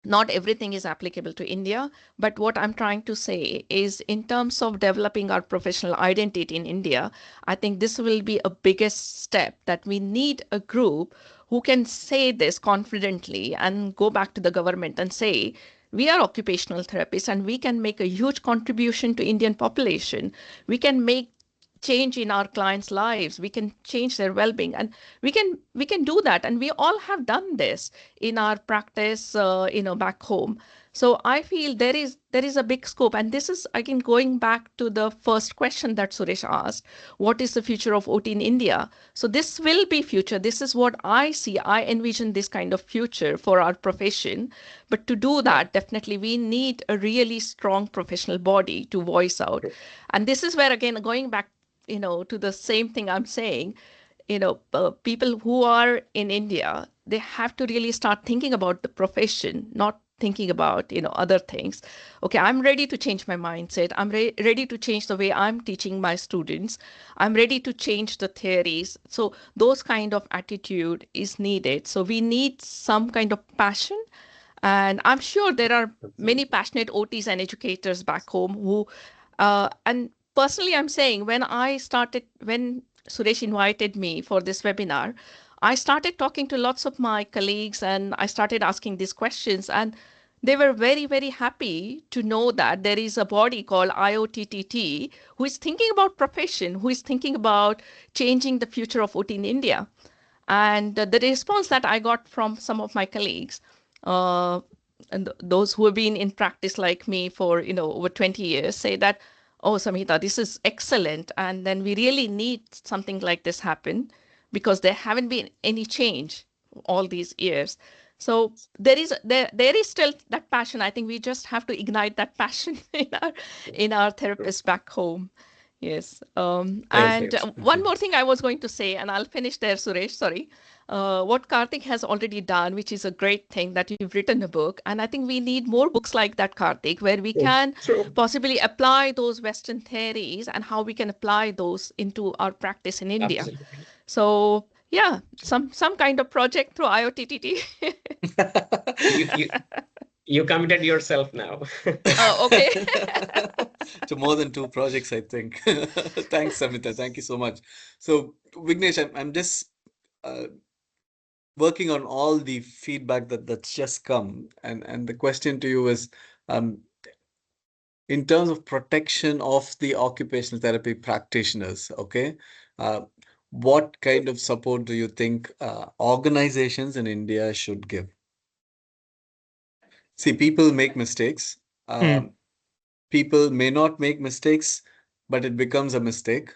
not everything is applicable to India, but what I'm trying to say is, in terms of developing our professional identity in India, I think this will be a biggest step, that we need a group who can say this confidently and go back to the government and say, we are occupational therapists and we can make a huge contribution to Indian population. We can make change in our clients' lives. We can change their well-being, and we can do that. And we all have done this in our practice, back home. So I feel there is a big scope, and this is again going back to the first question that Suresh asked: what is the future of OT in India? So this will be future. This is what I see. I envision this kind of future for our profession. But to do that, definitely we need a really strong professional body to voice out. And this is where, again, going back to the same thing I'm saying, people who are in India, they have to really start thinking about the profession, not thinking about, other things. Okay, I'm ready to change my mindset. I'm ready to change the way I'm teaching my students. I'm ready to change the theories. So those kind of attitude is needed. So we need some kind of passion. And I'm sure there are many passionate OTs and educators back home who, and personally, I'm saying, when Suresh invited me for this webinar, I started talking to lots of my colleagues and I started asking these questions. And they were very, very happy to know that there is a body called IOTTT who is thinking about profession, who is thinking about changing the future of OT in India. And the response that I got from some of my colleagues, uh, and those who have been in practice like me for over 20 years, say that, oh, Samita, this is excellent, and then we really need something like this happen, because there haven't been any change all these years. So there is still that passion. I think we just have to ignite that passion in our therapists back home. Yes. Thank you. And one more thing I was going to say, and I'll finish there, Suresh. Sorry. What Karthik has already done, which is a great thing, that you've written a book. And I think we need more books like that, Karthik, where we can True. possibly apply those Western theories and how we can apply those into our practice in India. Absolutely. So yeah, some kind of project through IOTTT. You you committed yourself now. Oh, okay. To more than 2 projects, I think. Thanks, Samita. Thank you so much. So, Vignesh, I'm just working on all the feedback that's just come, and the question to you is, um, in terms of protection of the occupational therapy practitioners, okay, what kind of support do you think organizations in India should give? See, people make mistakes. People may not make mistakes, but it becomes a mistake.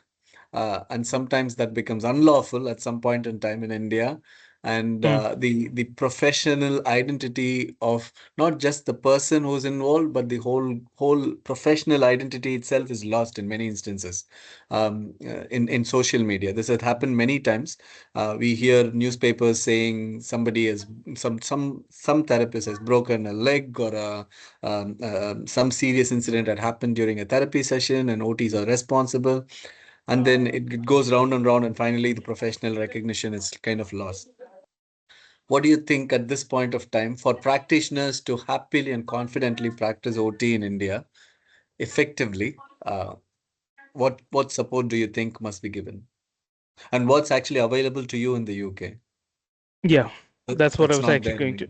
And sometimes that becomes unlawful at some point in time in India. and the professional identity of not just the person who's involved, but the whole professional identity itself is lost in many instances in social media. This has happened many times. We hear newspapers saying somebody has some therapist has broken a leg, or some serious incident had happened during a therapy session, and OTs are responsible. And then it goes round and round, and finally the professional recognition is kind of lost. What do you think at this point of time for practitioners to happily and confidently practice OT in India effectively? What support do you think must be given? And what's actually available to you in the UK? Yeah, that's what I That's was not actually there in going to.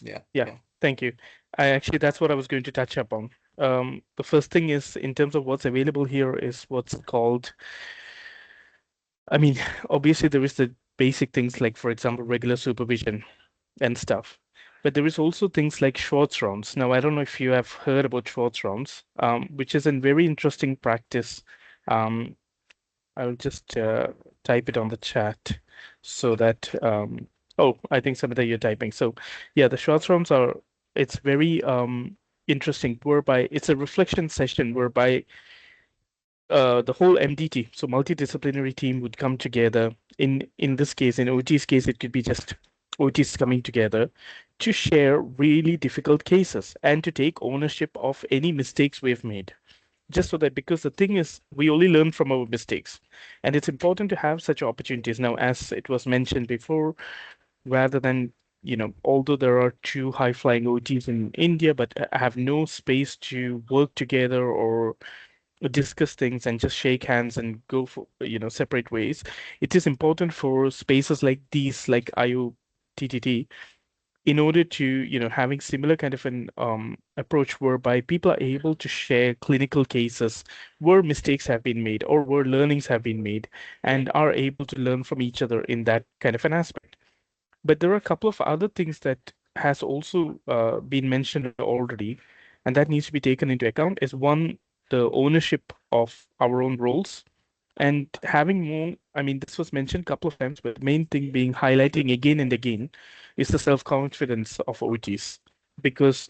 India. Yeah, thank you. That's what I was going to touch upon. The first thing is, in terms of what's available here, is what's called, I mean, obviously there is the basic things like, for example, regular supervision and stuff. But there is also things like Schwartz rounds. Now, I don't know if you have heard about Schwartz rounds, which is a very interesting practice. Um, I'll just type it on the chat so that, oh, I think Samita, you're typing. So yeah, the Schwartz rounds are, it's very interesting, whereby it's a reflection session whereby the whole MDT, so multidisciplinary team, would come together. In this case, in OT's case, it could be just OTs coming together to share really difficult cases and to take ownership of any mistakes we've made. Just so that, because the thing is, we only learn from our mistakes, and it's important to have such opportunities. Now, as it was mentioned before, rather than, although there are two high-flying OTs in India, but have no space to work together or discuss things and just shake hands and go for, separate ways. It is important for spaces like these, like IOTTT, in order to, having similar kind of an approach whereby people are able to share clinical cases where mistakes have been made or where learnings have been made, and are able to learn from each other in that kind of an aspect. But there are a couple of other things that has also been mentioned already, and that needs to be taken into account. Is one, the ownership of our own roles, and having more. I mean, this was mentioned a couple of times, but the main thing being highlighting again and again is the self-confidence of OTs, because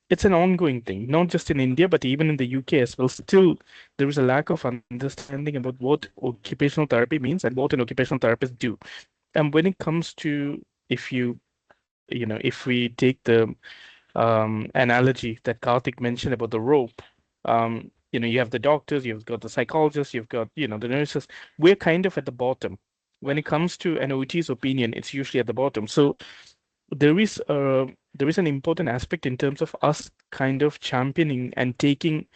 it's an ongoing thing, not just in India, but even in the UK as well. Still, there is a lack of understanding about what occupational therapy means and what an occupational therapist do. And when it comes to, if if we take the analogy that Karthik mentioned about the rope, you have the doctors, you've got the psychologists, you've got, the nurses. We're kind of at the bottom. When it comes to an OT's opinion, it's usually at the bottom. So there is an important aspect in terms of us kind of championing and taking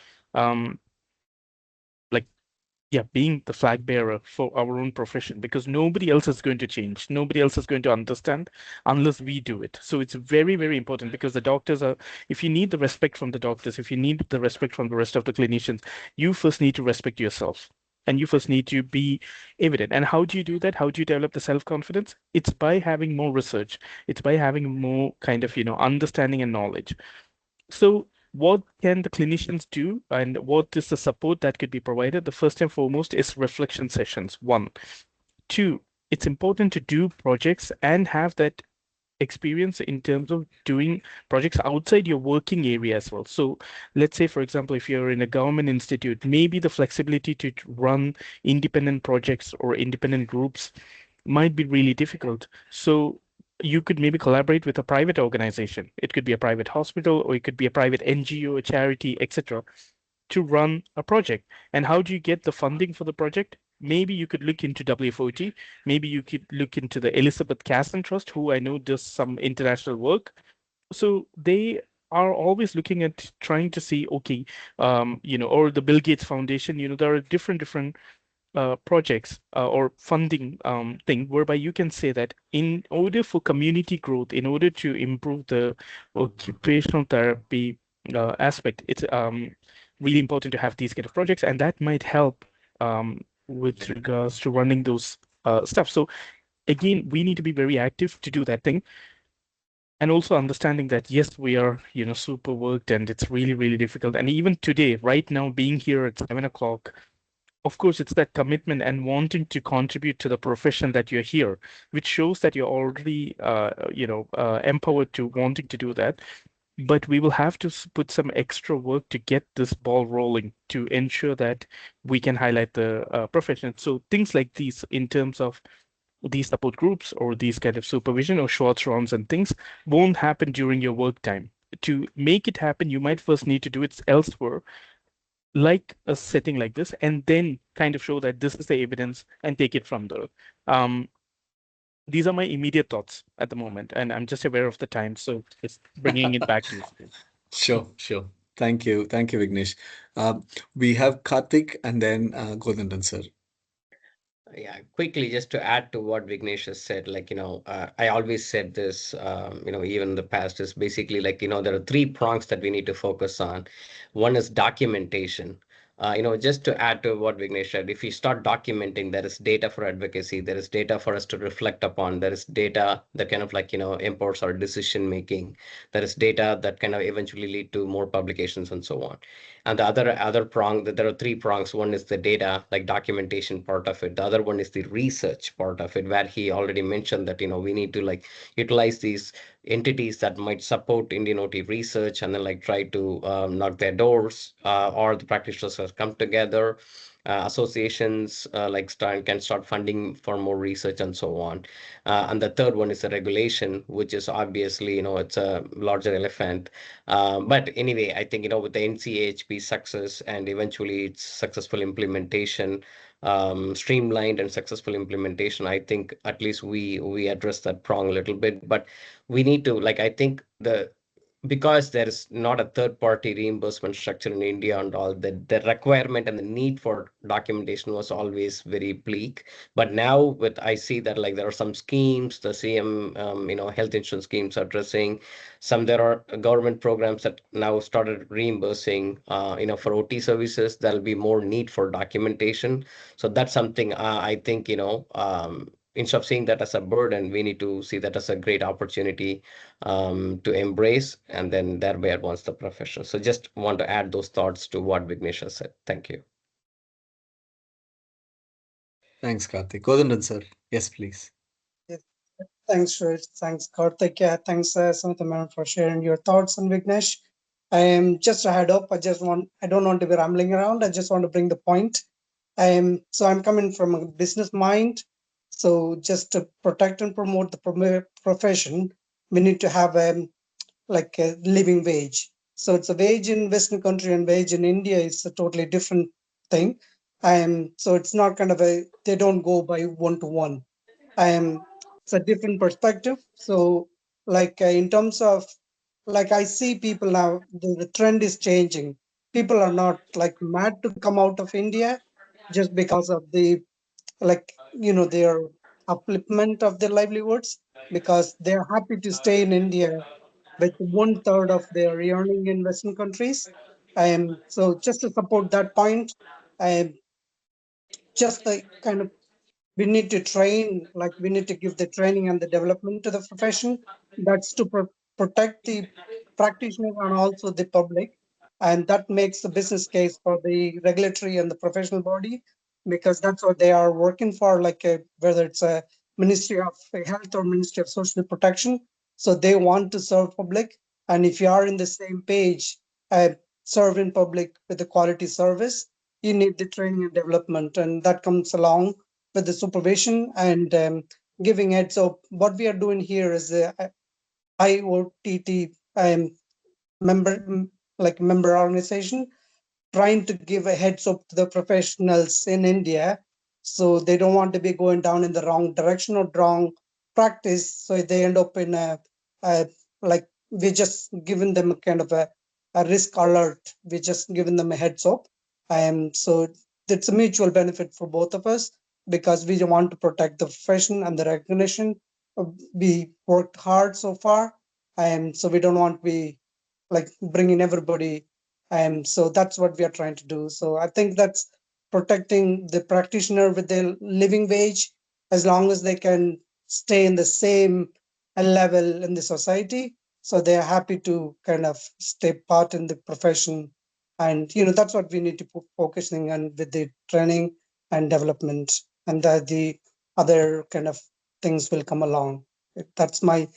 like being the flag bearer for our own profession, because nobody else is going to change. Nobody else is going to understand unless we do it. So it's very, very important, because the doctors are, if you need the respect from the doctors, if you need the respect from the rest of the clinicians, you first need to respect yourself. And you first need to be evident. And how do you do that? How do you develop the self-confidence? It's by having more research. It's by having more kind of, understanding and knowledge. So what can the clinicians do, and what is the support that could be provided? The first and foremost is reflection sessions. One. Two, it's important to do projects and have that experience in terms of doing projects outside your working area as well. So let's say, for example, if you're in a government institute, maybe the flexibility to run independent projects or independent groups might be really difficult. So you could maybe collaborate with a private organization. It could be a private hospital, or it could be a private NGO, a charity, etc., to run a project. And how do you get the funding for the project? Maybe you could look into WFOT. Maybe you could look into the Elizabeth Casson Trust, who I know does some international work. So they are always looking at trying to see, okay, or the Bill Gates Foundation. There are different projects or funding thing whereby you can say that in order for community growth, in order to improve the occupational therapy aspect, it's really important to have these kind of projects, and that might help with regards to running those stuff. So again, we need to be very active to do that thing. And also understanding that, yes, we are, super worked, and it's really, really difficult. And even today, right now, being here at 7 o'clock, of course, it's that commitment and wanting to contribute to the profession that you're here, which shows that you're already, empowered to wanting to do that. But we will have to put some extra work to get this ball rolling to ensure that we can highlight the profession. So things like these, in terms of these support groups or these kind of supervision or short rounds and things, won't happen during your work time. To make it happen, you might first need to do it elsewhere, like a setting like this, and then kind of show that this is the evidence and take it from there. Um, these are my immediate thoughts at the moment, and I'm just aware of the time, so it's bringing it back to you. Sure. Thank you, Vignesh. We have Karthik and then Govindan sir. Yeah, quickly, just to add to what Vignesh has said, I always said this, even in the past, is basically there are three prongs that we need to focus on. One is documentation. Just to add to what Vignesh said, if we start documenting, there is data for advocacy, there is data for us to reflect upon, there is data that kind of empowers our decision making, there is data that kind of eventually lead to more publications and so on. And the other prong, that there are three prongs. One is the data, like documentation part of it. The other one is the research part of it, where he already mentioned that we need to utilize these entities that might support Indian OT research, and then try to knock their doors, or the practitioners have come together. Associations can start funding for more research and so on. And the third one is the regulation, which is obviously it's a larger elephant. But anyway, I think with the NCAHP success and eventually its successful implementation, streamlined and successful implementation, I think at least we address that prong a little bit. But we need to I think because there is not a third party reimbursement structure in India and all, the requirement and the need for documentation was always very bleak. But now I see that there are some schemes, the CM, health insurance schemes are addressing some. There are government programs that now started reimbursing, for OT services. There'll be more need for documentation. So that's something I think, instead of seeing that as a burden, we need to see that as a great opportunity to embrace and then thereby advance the profession. So just want to add those thoughts to what Vignesh has said. Thank you. Thanks, Karthik. Govindan sir, yes, please. Yes. Thanks, Rich. Thanks, Karthik. Yeah, thanks, Samita ma'am, for sharing your thoughts on Vignesh. I am just a head up. I don't want to be rambling around. I just want to bring the point. So I'm coming from a business mind. So just to protect and promote the profession, we need to have a living wage. So it's a wage in Western country and wage in India is a totally different thing. So it's not kind of they don't go by one to one. It's a different perspective. So in terms of I see people now, the trend is changing. People are not mad to come out of India just because of the their upliftment of their livelihoods, because they're happy to stay in India with 1/3 of their earning in Western countries. So just to support that point, um, just kind of we need to train, we need to give the training and the development to the profession. That's to protect the practitioner and also the public. And that makes the business case for the regulatory and the professional body, because that's what they are working for, whether it's a Ministry of Health or Ministry of Social Protection. So they want to serve public. And if you are in the same page, serving public with the quality service, you need the training and development. And that comes along with the supervision and giving it. So what we are doing here is the IOTT member member organization, trying to give a heads up to the professionals in India, so they don't want to be going down in the wrong direction or wrong practice. So they end up in we just given them a kind of a risk alert. We just given them a heads up. So it's a mutual benefit for both of us, because we want to protect the profession and the recognition. We worked hard so far, so we don't want to be bringing everybody. So that's what we are trying to do. So I think that's protecting the practitioner with their living wage, as long as they can stay in the same level in the society. So they're happy to kind of stay part in the profession And that's what we need to put focusing on with the training and development, and the other kind of things will come along. That's my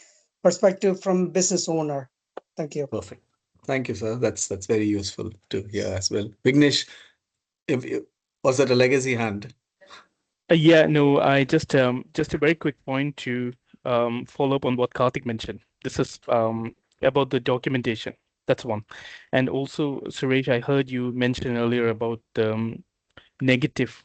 perspective from business owner. Thank you. Perfect. Thank you, sir. That's very useful to hear as well. Vignesh, if you, was that a legacy hand? Yeah, no, I just a very quick point to follow up on what Karthik mentioned. This is about the documentation. That's one. And also, Suresh, I heard you mention earlier about the negative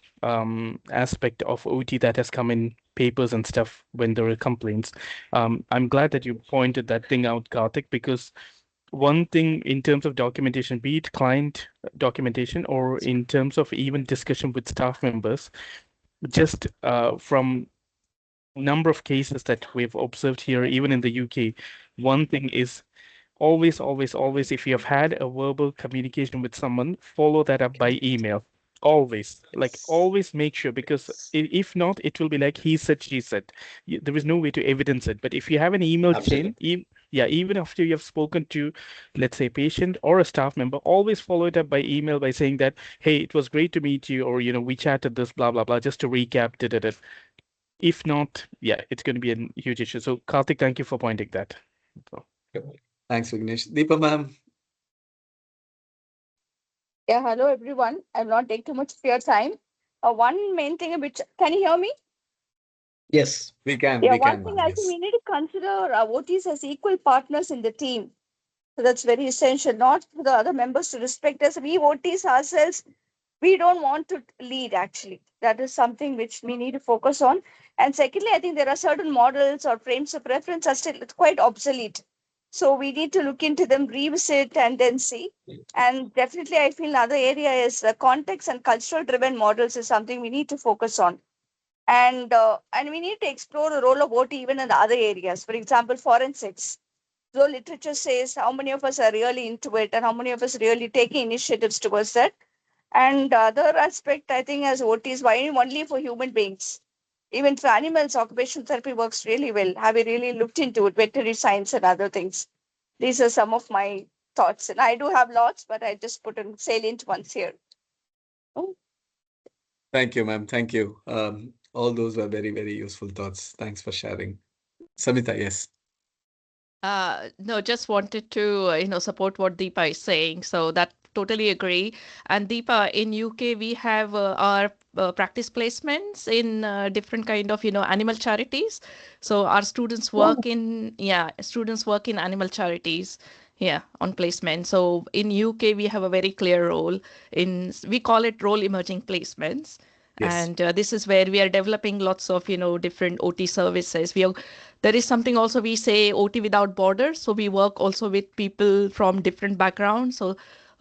aspect of OT that has come in papers and stuff when there are complaints. I'm glad that you pointed that thing out, Karthik, because one thing in terms of documentation, be it client documentation or in terms of even discussion with staff members, just from number of cases that we've observed here, even in the UK, one thing is always, always, always, if you have had a verbal communication with someone, follow that up by email. Always, like always make sure, because if not, it will be like he said, she said. There is no way to evidence it. But if you have an email chain, Absolutely. yeah, even after you have spoken to, let's say, a patient or a staff member, always follow it up by email by saying that, hey, it was great to meet you, or, we chatted this, blah, blah, blah, just to recap, da. If not, yeah, it's going to be a huge issue. So, Karthik, thank you for pointing that. So, Thanks, Vignesh. Deepa ma'am, Yeah, hello everyone. I'll not take too much of your time. One main thing which can you hear me? Yes. we can, Yeah, we one can, thing ma'am. I think Yes. we need to consider OTs as equal partners in the team. So that's very essential, not for the other members to respect us. We OTs ourselves, we don't want to lead actually. That is something which we need to focus on. And secondly, I think there are certain models or frames of reference are still quite obsolete. So we need to look into them, revisit, and then see. And definitely, I feel another area is the context and cultural driven models is something we need to focus on. And we need to explore the role of OT even in the other areas. For example, forensics. So literature says how many of us are really into it and how many of us really taking initiatives towards that. And the other aspect, I think, as OT is why only for human beings. Even for animals, occupational therapy works really well. Have you really looked into it? Veterinary science and other things. These are some of my thoughts. And I do have lots, but I just put in salient ones here. Oh. Thank you, ma'am. Thank you. All those were very, very useful thoughts. Thanks for sharing. Samita, yes. No, just wanted to, support what Deepa is saying. So that totally agree. And Deepa, in UK, we have our practice placements in different kind of, animal charities. So our students work in animal charities. Yeah, on placement. So in UK, we have a very clear role we call it role emerging placements. Yes. And this is where we are developing lots of, different OT services. There is something also we say OT without borders. So we work also with people from different backgrounds. So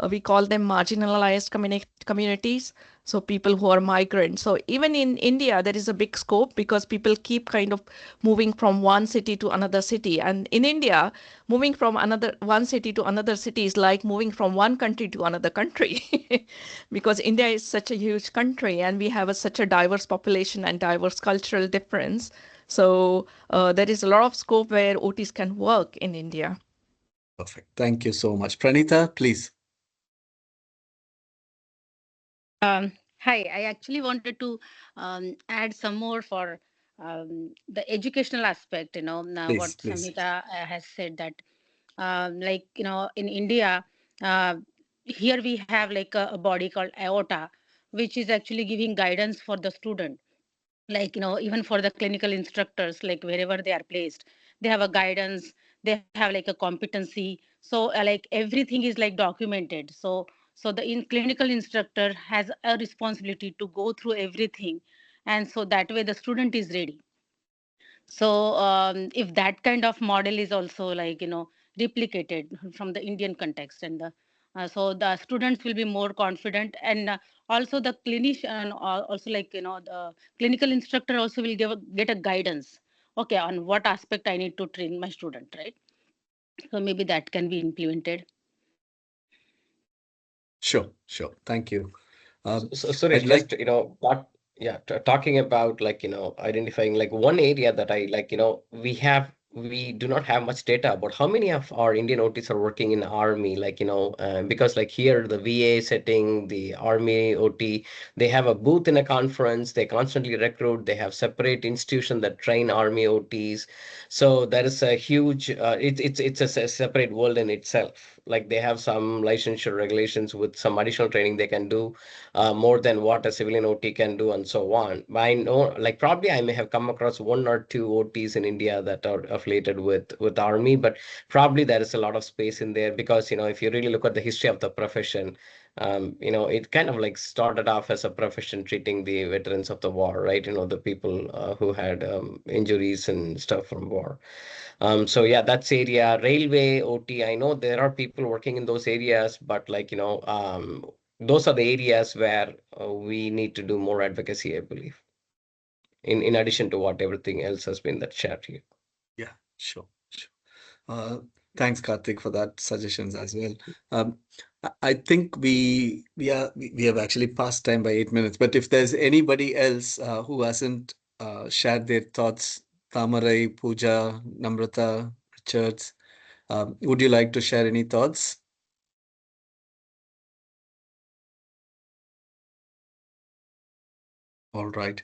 we call them marginalized communities. So people who are migrants. So even in India, there is a big scope because people keep kind of moving from one city to another city. And in India, moving from one city to another city is like moving from one country to another country because India is such a huge country and we have such a diverse population and diverse cultural difference. So there is a lot of scope where OTs can work in India. Perfect. Thank you so much. Pranita, please. Hi, I actually wanted to add some more for the educational aspect. Now Please, what please. Samita has said that, like, in India, uh, here we have like a body called IOTA, which is actually giving guidance for the student, like even for the clinical instructors, like wherever they are placed, they have a guidance, they have like a competency. So like everything is like documented. So the clinical instructor has a responsibility to go through everything, and so that way the student is ready. So if that kind of model is also like replicated from the Indian context, and so the students will be more confident, and also the clinician, also like the clinical instructor also will get a guidance, okay, on what aspect I need to train my student, right? So maybe that can be implemented. Sure, sure. Thank you. So Suresh, I'd like, just talking about like identifying like one area that I like we have we do not have much data about how many of our Indian OTs are working in army, like, because like here, the VA setting, the army OT, they have a booth in a conference, they constantly recruit, they have separate institution that train army OTs. So there is a huge, it's a separate world in itself. Like they have some licensure regulations with some additional training they can do, more than what a civilian OT can do, and so on. But I know, like probably I may have come across one or two OTs in India that are affiliated with Army, but probably there is a lot of space in there because if you really look at the history of the profession, it kind of like started off as a profession treating the veterans of the war, right? The people who had injuries and stuff from war. So yeah, that's area. Railway, OT, I know there are people working in those areas, but like, those are the areas where we need to do more advocacy, I believe, in addition to what everything else has been that shared here. Yeah, sure. Uh, Thanks, Karthik, for that suggestions as well. I think we have actually passed time by 8 minutes. But if there's anybody else who hasn't shared their thoughts, Tamarai, Pooja, Namrata, Richards, would you like to share any thoughts? All right.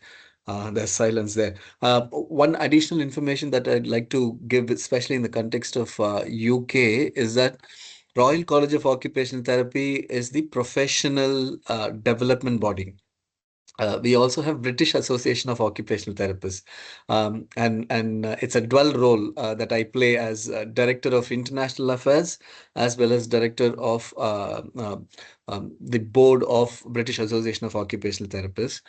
There's silence there. One additional information that I'd like to give, especially in the context of UK, is that Royal College of Occupational Therapy is the professional development body. We also have British Association of Occupational Therapists, and it's a dual role that I play as Director of International Affairs as well as Director of the Board of British Association of Occupational Therapists.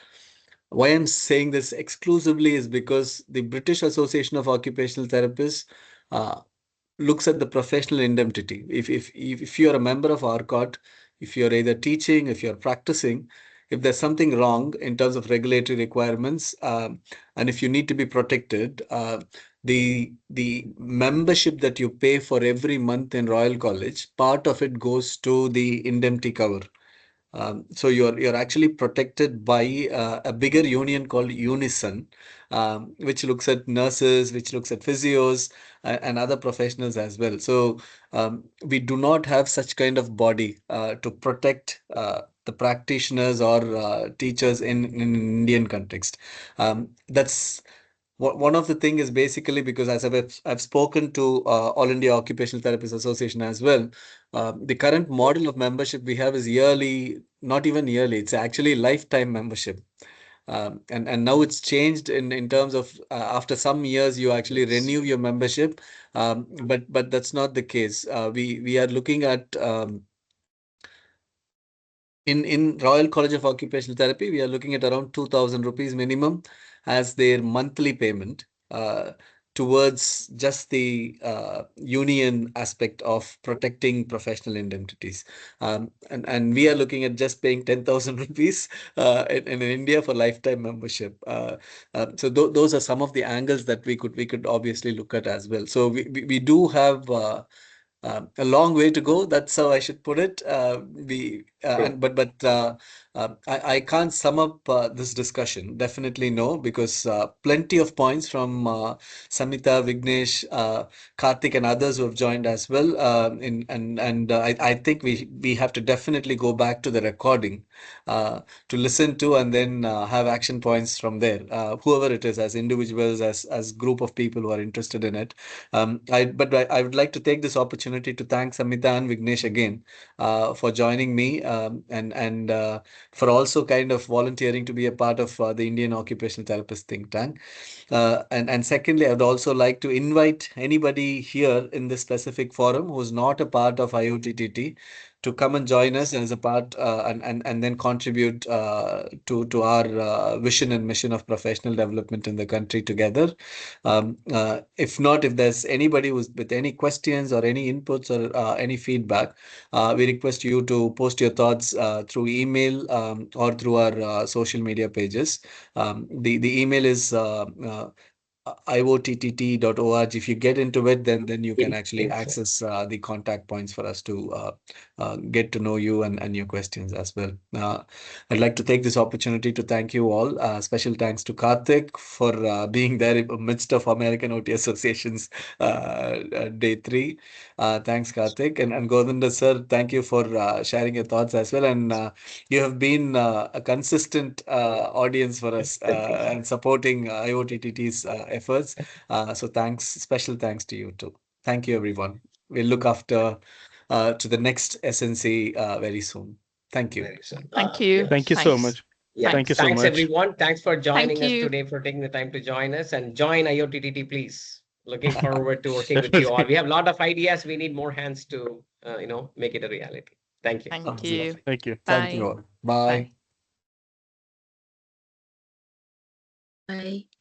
Why I'm saying this exclusively is because the British Association of Occupational Therapists uh, looks at the professional indemnity. If you're a member of our court, if you're either teaching, if you're practicing, if there's something wrong in terms of regulatory requirements, and if you need to be protected, the membership that you pay for every month in Royal College, part of it goes to the indemnity cover. So you're actually protected by a bigger union called Unison, which looks at nurses, which looks at physios and other professionals as well. So we do not have such kind of body to protect the practitioners or teachers in Indian context. That's one of the thing is basically because as I've spoken to All India Occupational Therapists Association as well. The current model of membership we have is yearly, not even yearly, it's actually lifetime membership. And now it's changed in terms of after some years you actually Yes. renew your membership, but that's not the case. We are looking at in Royal College of Occupational Therapy, we are looking at around 2,000 rupees minimum as their monthly payment towards just the union aspect of protecting professional indemnities. And we are looking at just paying 10,000 rupees in India for lifetime membership. So those are some of the angles that we could obviously look at as well. So we do have a long way to go. That's how I should put it. We True. and but I can't sum up this discussion. Definitely no, because plenty of points from Samita, Vignesh, Karthik, and others who have joined as well. I think we have to definitely go back to the recording to listen to and then have action points from there. Whoever it is, as individuals, as group of people who are interested in it. I would like to take this opportunity to thank Samita and Vignesh again for joining me and for also kind of volunteering to be a part of the Indian Occupational Therapist think tank. And secondly, I would also like to invite anybody here in this specific forum who's not a part of IOTTT to come and join us as a part and then contribute to our vision and mission of professional development in the country together. If not, if there's anybody who's with any questions or any inputs or any feedback, we request you to post your thoughts through email or through our social media pages. The email is IOTTT.org. If you get into it, then you can actually access the contact points for us to get to know you and your questions as well. I'd like to take this opportunity to thank you all. Special thanks to Karthik for being there in the midst of American OT Association's day 3. Thanks, Karthik. And Govinda sir, thank you for sharing your thoughts as well. And you have been a consistent audience for us and supporting IOTTT's efforts. So special thanks to you too. Thank you, everyone. We'll look after to the next SNC very soon. Thank you. Thank you. Thank you so much. Yeah, Thank you so thanks much. everyone. Thanks for joining Thank us you. today, for taking the time to join us, and join IOTTT, please. Looking forward to working with you all. We have a lot of ideas. We need more hands to, make it a reality. Thank you. Thank you. Thank you. Thank you Bye. all. Bye. Bye. Bye.